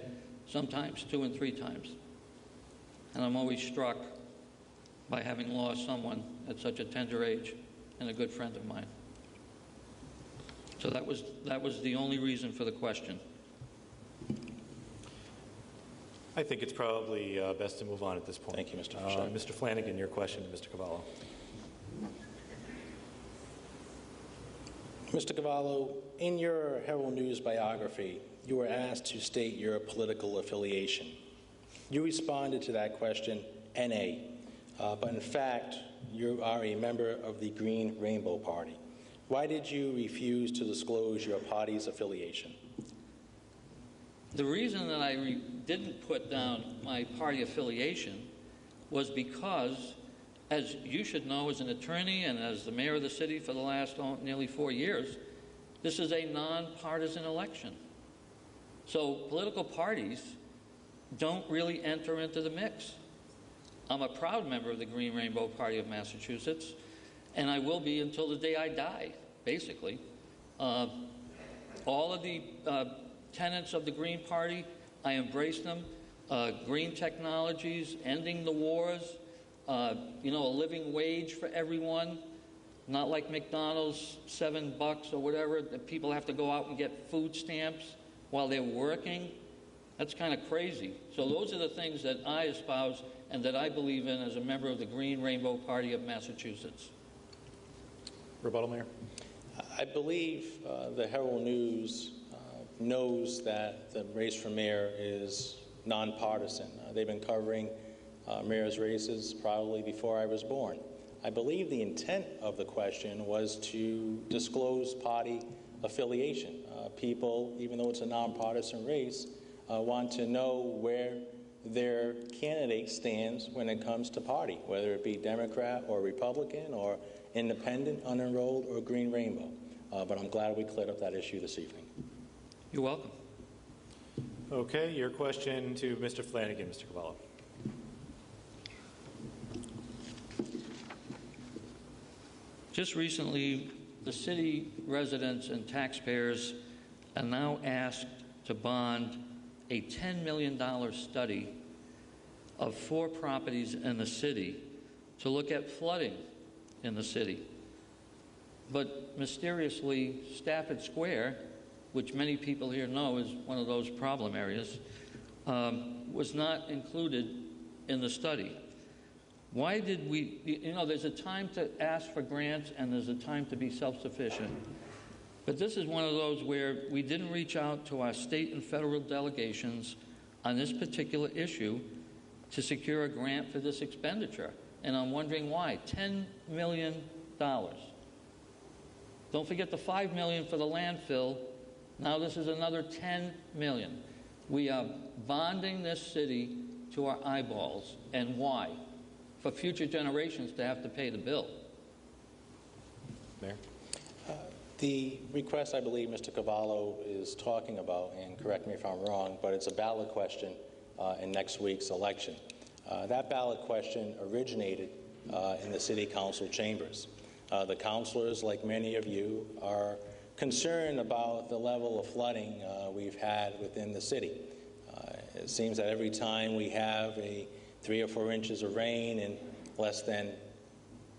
sometimes 2 and 3 times. And I'm always struck by having lost someone at such a tender age and a good friend of mine. So that was the only reason for the question. I think it's probably best to move on at this point. Thank you, Mr. Fisher. Mr. Flanagan, your question to Mr. Cavallo. Mr. Cavallo, in your Herald News biography, you were asked to state your political affiliation. You responded to that question, NA, but in fact, you are a member of the Green Rainbow Party. Why did you refuse to disclose your party's affiliation? The reason that I didn't put down my party affiliation was because, as you should know as an attorney and as the mayor of the city for the last nearly 4 years, this is a nonpartisan election. So political parties don't really enter into the mix. I'm a proud member of the Green Rainbow Party of Massachusetts, and I will be until the day I die, basically. All of the tenets of the Green Party, I embrace them. Green technologies, ending the wars, a living wage for everyone, not like McDonald's, $7 or whatever, that people have to go out and get food stamps while they're working. That's kind of crazy. So those are the things that I espouse and that I believe in as a member of the Green Rainbow Party of Massachusetts. Rebuttal, Mayor. I believe the Herald News knows that the race for mayor is nonpartisan. They've been covering mayor's races probably before I was born. I believe the intent of the question was to disclose party affiliation. People, even though it's a nonpartisan race, want to know where their candidate stands when it comes to party, whether it be Democrat or Republican or independent, unenrolled, or Green Rainbow. But I'm glad we cleared up that issue this evening. You're welcome. Okay, your question to Mr. Flanagan, Mr. Cavallo. Just recently, the city residents and taxpayers are now asked to bond a $10 million study of 4 properties in the city to look at flooding in the city. But mysteriously, Stafford Square, which many people here know is one of those problem areas, was not included in the study. Why did we, there's a time to ask for grants and there's a time to be self-sufficient. But this is one of those where we didn't reach out to our state and federal delegations on this particular issue to secure a grant for this expenditure. And I'm wondering why. $10 million. Don't forget the $5 million for the landfill. Now this is another $10 million. We are bonding this city to our eyeballs. And why? For future generations to have to pay the bill. Mayor? The request I believe Mr. Cavallo is talking about, and correct me if I'm wrong, but it's a ballot question in next week's election. That ballot question originated in the City Council chambers. The councilors, like many of you, are concerned about the level of flooding we've had within the city. It seems that every time we have 3 or 4 inches of rain in less than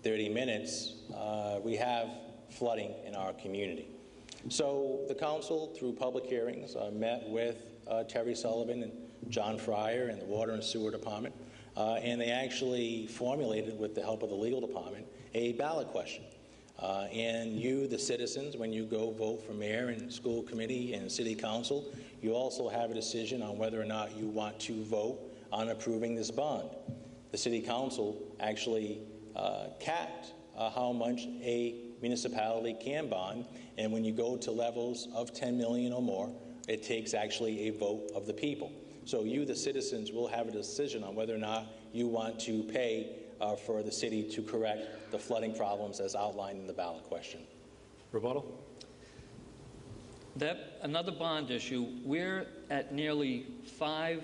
30 minutes, we have flooding in our community. So the council, through public hearings, met with Terry Sullivan and John Fryer and the Water and Sewer Department, and they actually formulated, with the help of the legal department, a ballot question. And you, the citizens, when you go vote for mayor and school committee and city council, you also have a decision on whether or not you want to vote on approving this bond. The city council actually capped how much a municipality can bond, and when you go to levels of 10 million or more, it takes actually a vote of the people. So you, the citizens, will have a decision on whether or not you want to pay for the city to correct the flooding problems as outlined in the ballot question. Rebuttal? Another bond issue, we're at nearly $500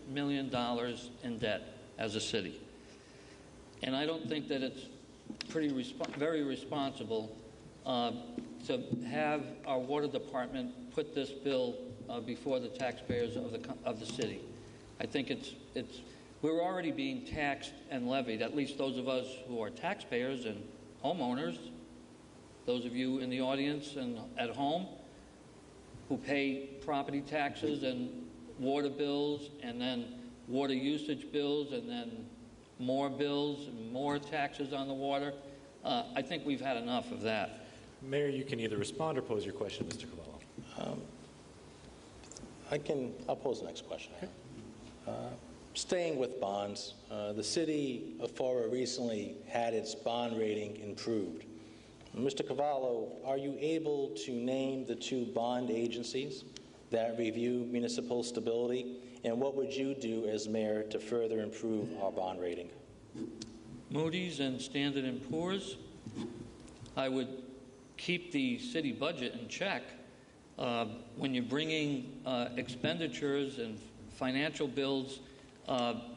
million in debt as a city. And I don't think that it's very responsible to have our water department put this bill before the taxpayers of the city. I think we're already being taxed and levied, at least those of us who are taxpayers and homeowners, those of you in the audience and at home who pay property taxes and water bills and then water usage bills and then more bills and more taxes on the water. I think we've had enough of that. Mayor, you can either respond or pose your question, Mr. Cavallo. I'll pose the next question. Okay. Staying with bonds, the city of Fall River recently had its bond rating improved. Mr. Cavallo, are you able to name the 2 bond agencies that review municipal stability, and what would you do as mayor to further improve our bond rating? Moody's and Standard & Poor's. I would keep the city budget in check. When you're bringing expenditures and financial bills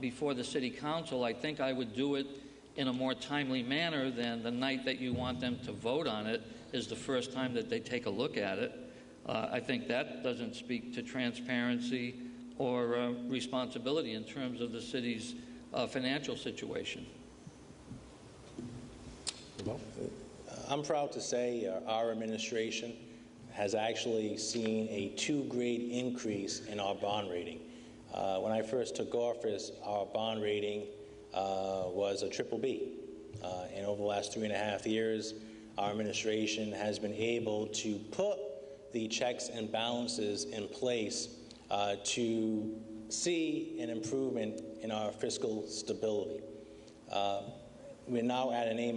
before the city council, I think I would do it in a more timely manner than the night that you want them to vote on it is the first time that they take a look at it. I think that doesn't speak to transparency or responsibility in terms of the city's financial situation. I'm proud to say our administration has actually seen a 2-grade increase in our bond rating. When I first took office, our bond rating was a BBB. And over the last 3.5 years, our administration has been able to put the checks and balances in place to see an improvement in our fiscal stability. We're now at an A-,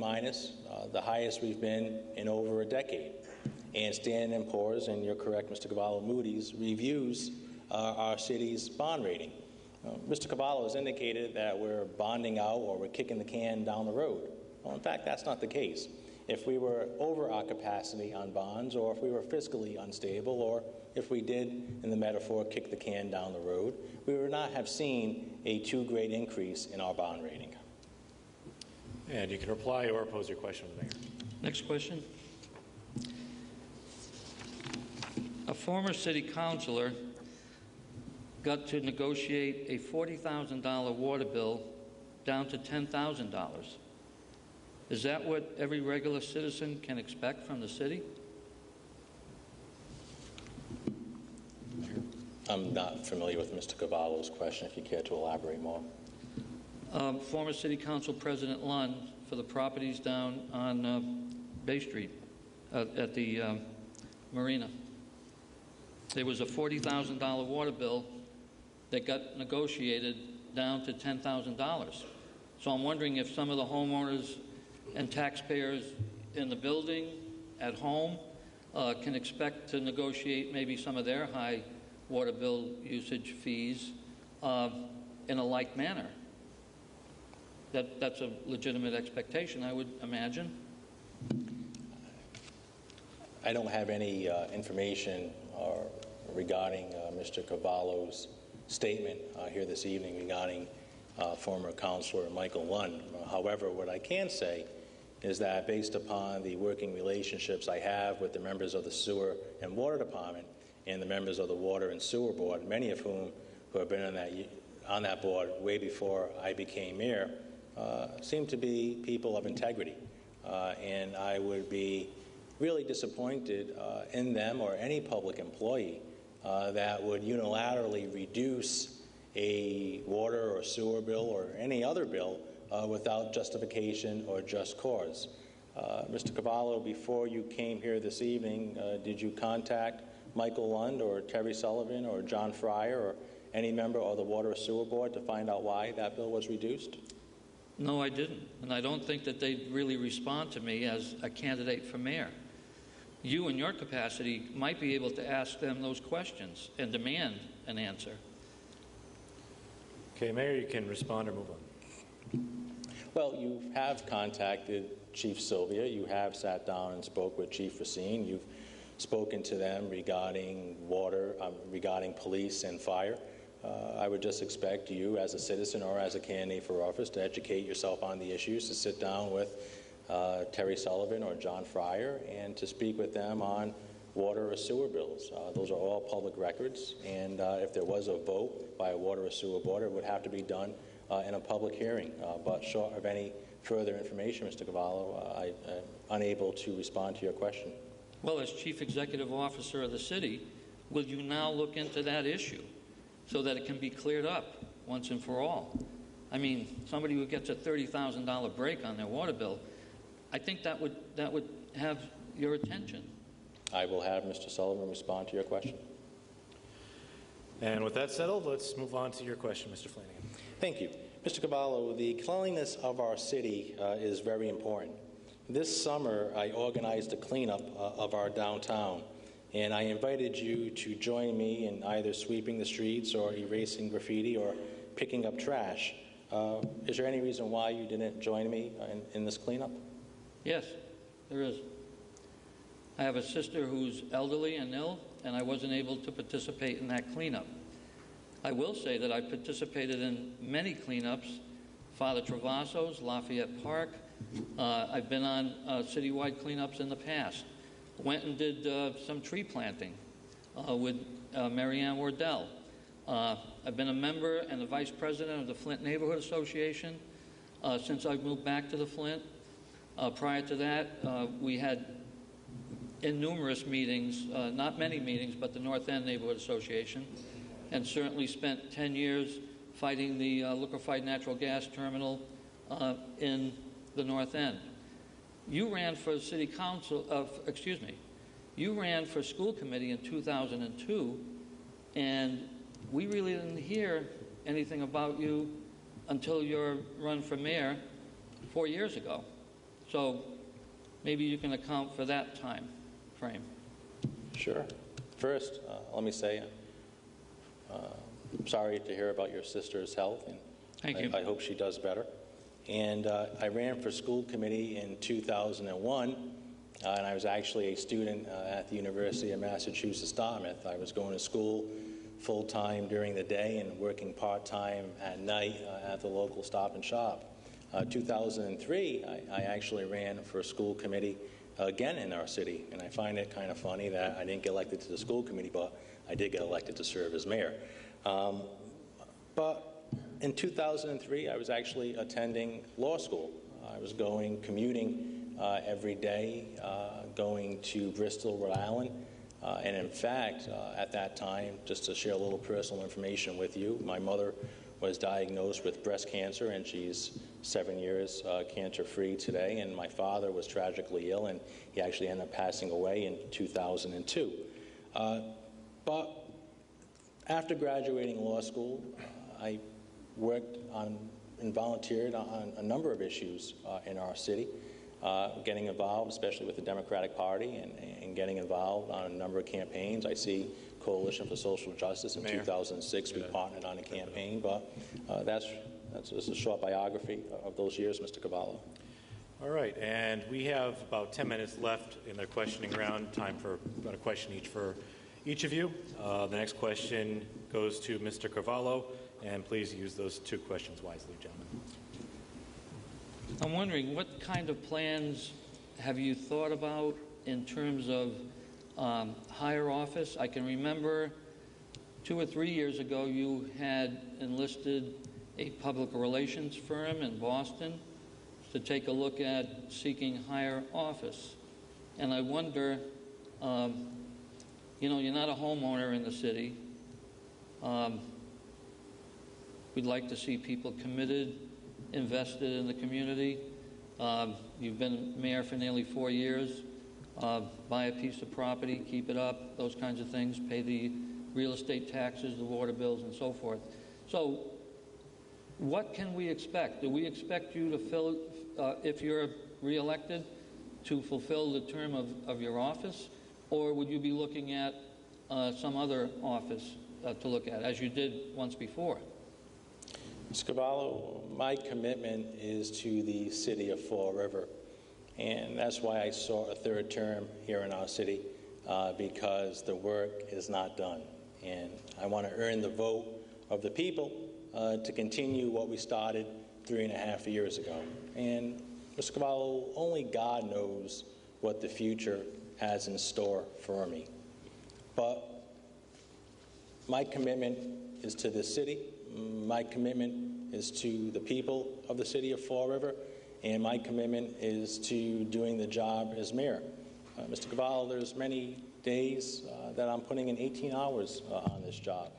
the highest we've been in over a decade. And Standard & Poor's, and you're correct, Mr. Cavallo, Moody's reviews our city's bond rating. Mr. Cavallo has indicated that we're bonding out or we're kicking the can down the road. Well, in fact, that's not the case. If we were over our capacity on bonds, or if we were fiscally unstable, or if we did, in the metaphor, kick the can down the road, we would not have seen a 2-grade increase in our bond rating. And you can reply or pose your question to the mayor. Next question. former city councilor got to negotiate a $40,000 water bill down to $10,000. Is that what every regular citizen can expect from the city? I'm not familiar with Mr. Cavallo's question, if you care to elaborate more. Former City Council President Lund, for the properties down on Bay Street at the marina. There was a $40,000 water bill that got negotiated down to $10,000. So I'm wondering if some of the homeowners and taxpayers in the building, at home, can expect to negotiate maybe some of their high water bill usage fees in a like manner. That's a legitimate expectation, I would imagine. I don't have any information regarding Mr. Cavallo's statement here this evening regarding former Councilor Michael Lund. However, what I can say is that based upon the working relationships I have with the members of the Sewer and Water Department and the members of the Water and Sewer Board, many of whom who have been on that board way before I became mayor, seem to be people of integrity. And I would be really disappointed in them or any public employee that would unilaterally reduce a water or sewer bill or any other bill without justification or just cause. Mr. Cavallo, before you came here this evening, did you contact Michael Lund or Terry Sullivan or John Fryer or any member of the Water or Sewer Board to find out why that bill was reduced? No, I didn't. And I don't think that they'd really respond to me as a candidate for mayor. You, in your capacity, might be able to ask them those questions and demand an answer. Okay, Mayor, you can respond or move on. Well, you have contacted Chief Sylvia. You have sat down and spoke with Chief Racine. You've spoken to them regarding water, regarding police and fire. I would just expect you as a citizen or as a candidate for office to educate yourself on the issues, to sit down with Terry Sullivan or John Fryer and to speak with them on water or sewer bills. Those are all public records, and if there was a vote by a water or sewer board, it would have to be done in a public hearing. But short of any further information, Mr. Cavallo, I'm unable to respond to your question. Well, as Chief Executive Officer of the city, will you now look into that issue so that it can be cleared up once and for all? I mean, somebody who gets a $30,000 break on their water bill, I think that would have your attention. I will have Mr. Sullivan respond to your question. And with that settled, let's move on to your question, Mr. Flanagan. Thank you. Mr. Cavallo, the cleanliness of our city is very important. This summer, I organized a cleanup of our downtown, and I invited you to join me in either sweeping the streets or erasing graffiti or picking up trash. Is there any reason why you didn't join me in this cleanup? Yes, there is. I have a sister who's elderly and ill, and I wasn't able to participate in that cleanup. I will say that I participated in many cleanups, Father Travasso's, Lafayette Park. I've been on citywide cleanups in the past. Went and did some tree planting with Marianne Wardell. I've been a member and the vice president of the Flint Neighborhood Association since I've moved back to the Flint. Prior to that, we had numerous meetings, not many meetings, but the North End Neighborhood Association, and certainly spent 10 years fighting the liquefied natural gas terminal in the North End. You ran for city council, you ran for school committee in 2002, and we really didn't hear anything about you until your run for mayor 4 years ago. So maybe you can account for that time frame. Sure. First, let me say I'm sorry to hear about your sister's health, and Thank you. I hope she does better. And I ran for school committee in 2001, and I was actually a student at the University of Massachusetts, Dartmouth. I was going to school full-time during the day and working part-time at night at the local Stop and Shop. 2003, I actually ran for school committee again in our city. And I find it kind of funny that I didn't get elected to the school committee, but I did get elected to serve as mayor. But in 2003, I was actually attending law school. I was commuting every day, going to Bristol, Rhode Island. And in fact, at that time, just to share a little personal information with you, my mother was diagnosed with breast cancer, and she's 7 years cancer-free today. And my father was tragically ill, and he actually ended up passing away in 2002. But after graduating law school, I worked on and volunteered on a number of issues in our city, getting involved, especially with the Democratic Party, and getting involved on a number of campaigns. I see Coalition for Social Justice in Mayor. 2006. We partnered on a campaign, but that's just a short biography of those years, Mr. Cavallo. All right, and we have about 10 minutes left in the questioning round. Time for about a question each for each of you. The next question goes to Mr. Cavallo, and please use those 2 questions wisely, gentlemen. I'm wondering, what kind of plans have you thought about in terms of higher office? I can remember 2 or 3 years ago you had enlisted a public relations firm in Boston to take a look at seeking higher office. And I wonder, you know, you're not a homeowner in the city. We'd like to see people committed, invested in the community. You've been mayor for nearly 4 years. Buy a piece of property, keep it up, those kinds of things, pay the real estate taxes, the water bills, and so forth. So what can we expect? Do we expect you to fill, if you're reelected, to fulfill the term of your office? Or would you be looking at some other office to look at, as you did once before? Mr. Cavallo, my commitment is to the city of Fall River, and that's why I sought a 3rd term here in our city, because the work is not done. And I want to earn the vote of the people to continue what we started 3.5 years ago. And Mr. Cavallo, only God knows what the future has in store for me. But my commitment is to this city. My commitment is to the people of the city of Fall River, and my commitment is to doing the job as mayor. Mr. Cavallo, there's many days that I'm putting in 18 hours on this job.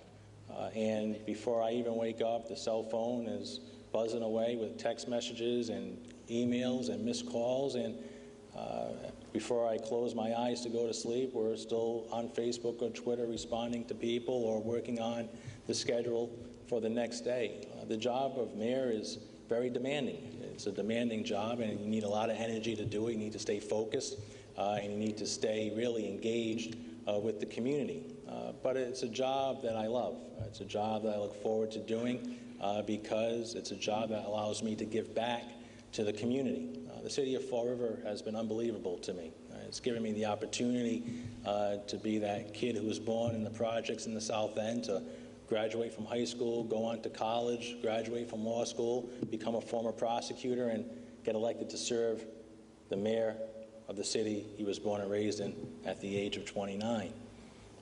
And before I even wake up, the cell phone is buzzing away with text messages and emails and missed calls. And before I close my eyes to go to sleep, we're still on Facebook or Twitter responding to people or working on the schedule for the next day. The job of mayor is very demanding. It's a demanding job, and you need a lot of energy to do it. You need to stay focused, and you need to stay really engaged with the community. But it's a job that I love. It's a job that I look forward to doing because it's a job that allows me to give back to the community. The city of Fall River has been unbelievable to me. It's given me the opportunity to be that kid who was born in the projects in the South End, to graduate from high school, go on to college, graduate from law school, become a former prosecutor, and get elected to serve the mayor of the city he was born and raised in at the age of 29.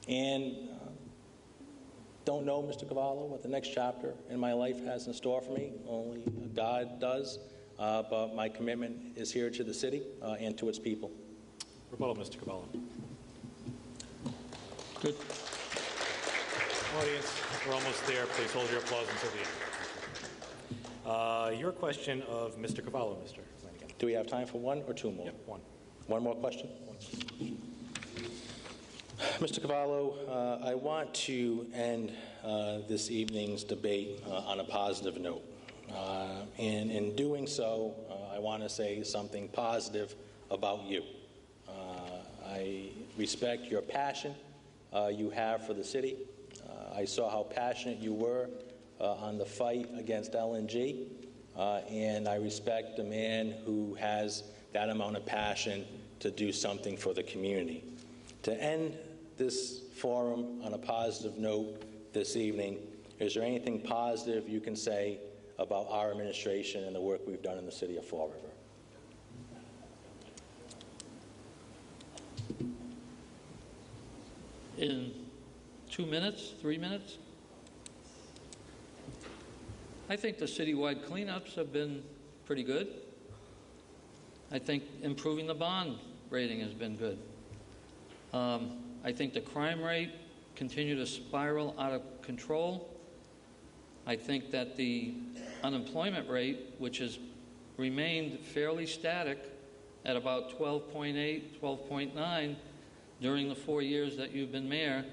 And don't know, Mr. Cavallo, what the next chapter in my life has in store for me. Only God does. But my commitment is here to the city and to its people. Rebuttal, Mr. Cavallo. Good. Audience, we're almost there. Please hold your applause until the end. Your question of Mr. Cavallo, Mr. Flanagan. Do we have time for 1 or 2 more? Yep, 1. One more question? Mr. Cavallo, I want to end this evening's debate on a positive note. And in doing so, I want to say something positive about you. I respect your passion you have for the city. I saw how passionate you were on the fight against LNG, and I respect a man who has that amount of passion to do something for the community. To end this forum on a positive note this evening, is there anything positive you can say about our administration and the work we've done in the city of Fall River? In 2 minutes, 3 minutes? I think the citywide cleanups have been pretty good. I think improving the bond rating has been good. I think the crime rate continued to spiral out of control. I think that the unemployment rate, which has remained fairly static at about 12.8, 12.9 during the 4 years that you've been mayor,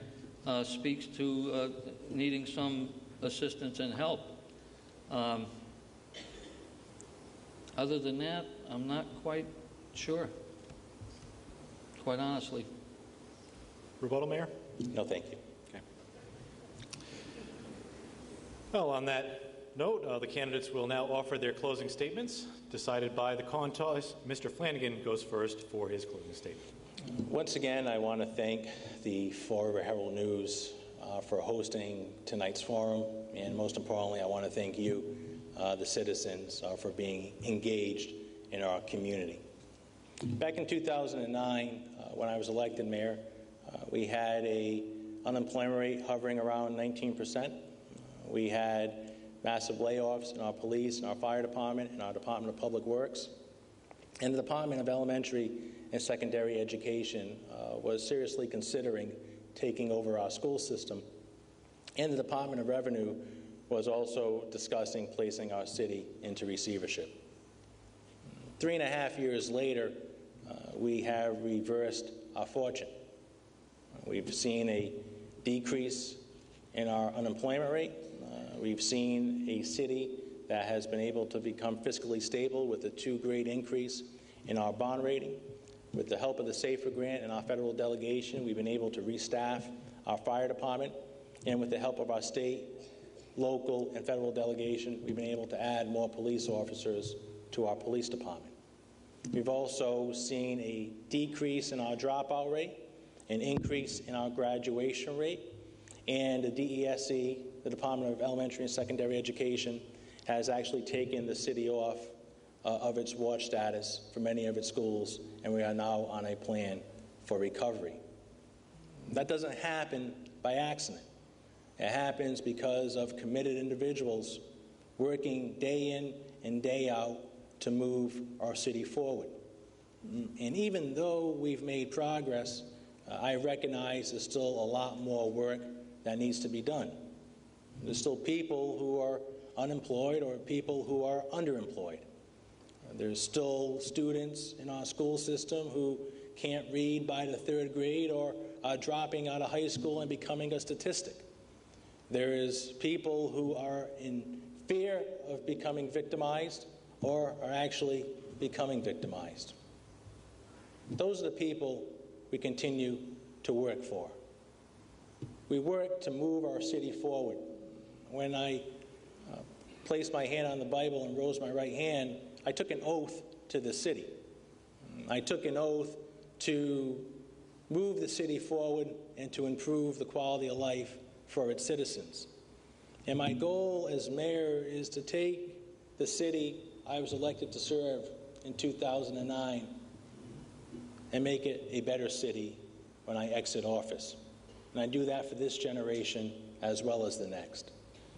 speaks to needing some assistance and help. Other than that, I'm not quite sure, quite honestly. Rebuttal, Mayor? No, thank you. Okay. Well, on that note, the candidates will now offer their closing statements, decided by the contest. Mr. Flanagan goes first for his closing statement. Once again, I want to thank the Fall River Herald News for hosting tonight's forum, and most importantly, I want to thank you, the citizens, for being engaged in our community. Back in 2009, when I was elected mayor, we had an unemployment rate hovering around 19%. We had massive layoffs in our police, in our fire department, in our Department of Public Works. And the Department of Elementary and Secondary Education was seriously considering taking over our school system. And the Department of Revenue was also discussing placing our city into receivership. 3.5 years later, we have reversed our fortune. We've seen a decrease in our unemployment rate. We've seen a city that has been able to become fiscally stable with a 2-grade increase in our bond rating. With the help of the SAFER grant and our federal delegation, we've been able to restaff our fire department. And with the help of our state, local, and federal delegation, we've been able to add more police officers to our police department. We've also seen a decrease in our dropout rate, an increase in our graduation rate, and the DESE, the Department of Elementary and Secondary Education, has actually taken the city off of its watch status for many of its schools, and we are now on a plan for recovery. That doesn't happen by accident. It happens because of committed individuals working day in and day out to move our city forward. And even though we've made progress, I recognize there's still a lot more work that needs to be done. There's still people who are unemployed or people who are underemployed. There's still students in our school system who can't read by the 3rd grade or are dropping out of high school and becoming a statistic. There is people who are in fear of becoming victimized or are actually becoming victimized. Those are the people we continue to work for. We work to move our city forward. When I placed my hand on the Bible and rose my right hand, I took an oath to the city. I took an oath to move the city forward and to improve the quality of life for its citizens. And my goal as mayor is to take the city I was elected to serve in 2009 and make it a better city when I exit office. And I do that for this generation as well as the next.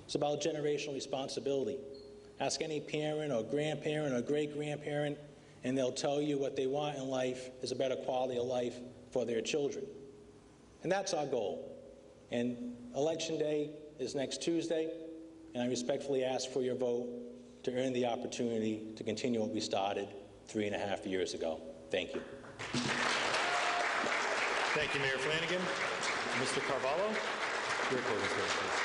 It's about generational responsibility. Ask any parent or grandparent or great-grandparent, and they'll tell you what they want in life is a better quality of life for their children. And that's our goal. And Election Day is next Tuesday, and I respectfully ask for your vote to earn the opportunity to continue what we started 3.5 years ago. Thank you. Thank you, Mayor Flanagan. Mr. Carvalho, your closing statement, please.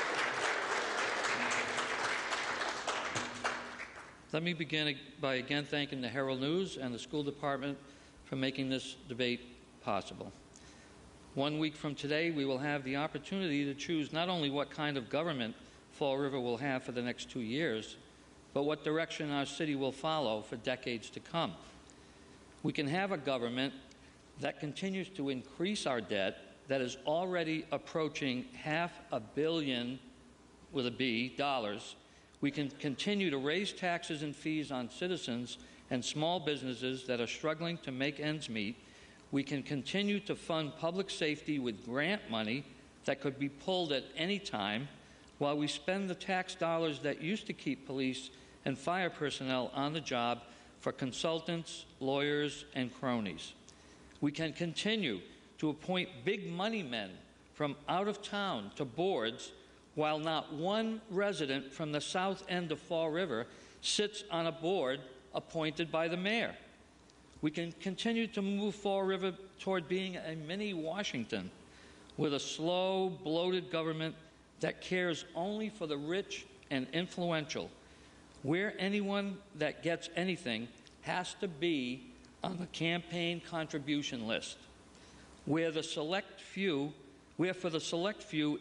Let me begin by again thanking the Herald News and the school department for making this debate possible. 1 week from today, we will have the opportunity to choose not only what kind of government Fall River will have for the next 2 years, but what direction our city will follow for decades to come. We can have a government that continues to increase our debt, that is already approaching $500 billion with a B dollars. We can continue to raise taxes and fees on citizens and small businesses that are struggling to make ends meet. We can continue to fund public safety with grant money that could be pulled at any time while we spend the tax dollars that used to keep police and fire personnel on the job for consultants, lawyers, and cronies. We can continue to appoint big money men from out of town to boards while not one resident from the south end of Fall River sits on a board appointed by the mayor. We can continue to move Fall River toward being a mini Washington with a slow, bloated government that cares only for the rich and influential, where anyone that gets anything has to be on the campaign contribution list, where for the select few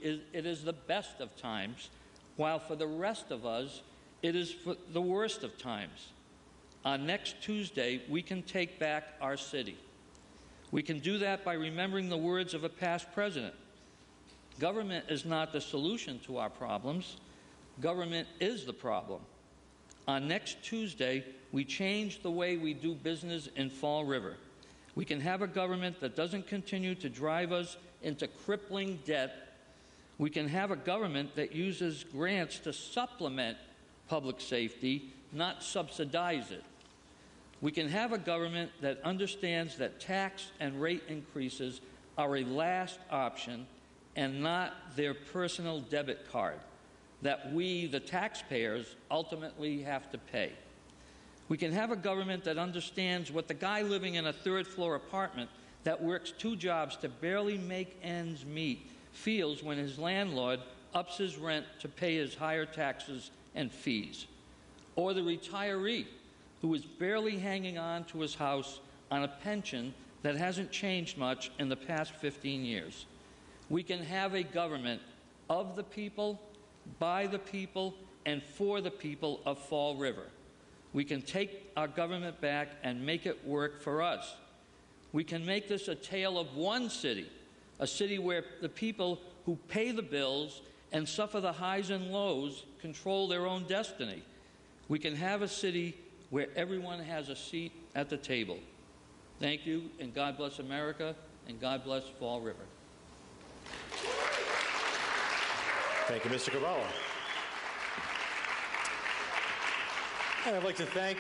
it is the best of times, while for the rest of us it is for the worst of times. On next Tuesday, we can take back our city. We can do that by remembering the words of a past president. Government is not the solution to our problems. Government is the problem. On next Tuesday, we change the way we do business in Fall River. We can have a government that doesn't continue to drive us into crippling debt. We can have a government that uses grants to supplement public safety, not subsidize it. We can have a government that understands that tax and rate increases are a last option and not their personal debit card that we, the taxpayers, ultimately have to pay. We can have a government that understands what the guy living in a third-floor apartment that works 2 jobs to barely make ends meet feels when his landlord ups his rent to pay his higher taxes and fees. Or the retiree who is barely hanging on to his house on a pension that hasn't changed much in the past 15 years. We can have a government of the people, by the people, and for the people of Fall River. We can take our government back and make it work for us. We can make this a tale of one city, a city where the people who pay the bills and suffer the highs and lows control their own destiny. We can have a city where everyone has a seat at the table. Thank you, and God bless America, and God bless Fall River. Thank you, Mr. Cavallo. And I'd like to thank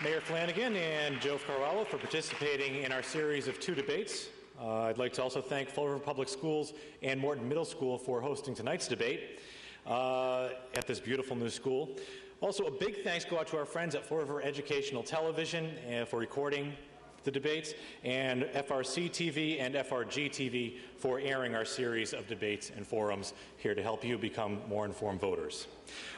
Mayor Flanagan and Joe Carvalho for participating in our series of 2 debates. I'd like to also thank Fall River Public Schools and Morton Middle School for hosting tonight's debate at this beautiful new school. Also, a big thanks go out to our friends at Fall River Educational Television for recording the debates, and FRC TV and FRG TV for airing our series of debates and forums here to help you become more informed voters.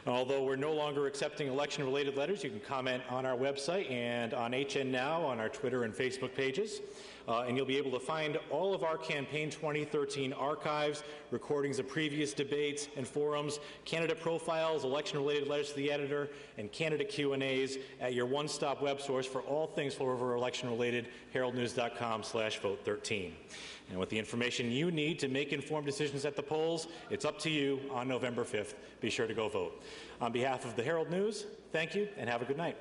Although we're no longer accepting election-related letters, you can comment on our website and on HN Now on our Twitter and Facebook pages. And you'll be able to find all of our Campaign 2013 archives, recordings of previous debates and forums, candidate profiles, election-related letters to the editor, and candidate Q&As at your one-stop web source for all things Fall River election-related, heraldnews.com/vote13. And with the information you need to make informed decisions at the polls, it's up to you on November 5th. Be sure to go vote. On behalf of the Herald News, thank you and have a good night.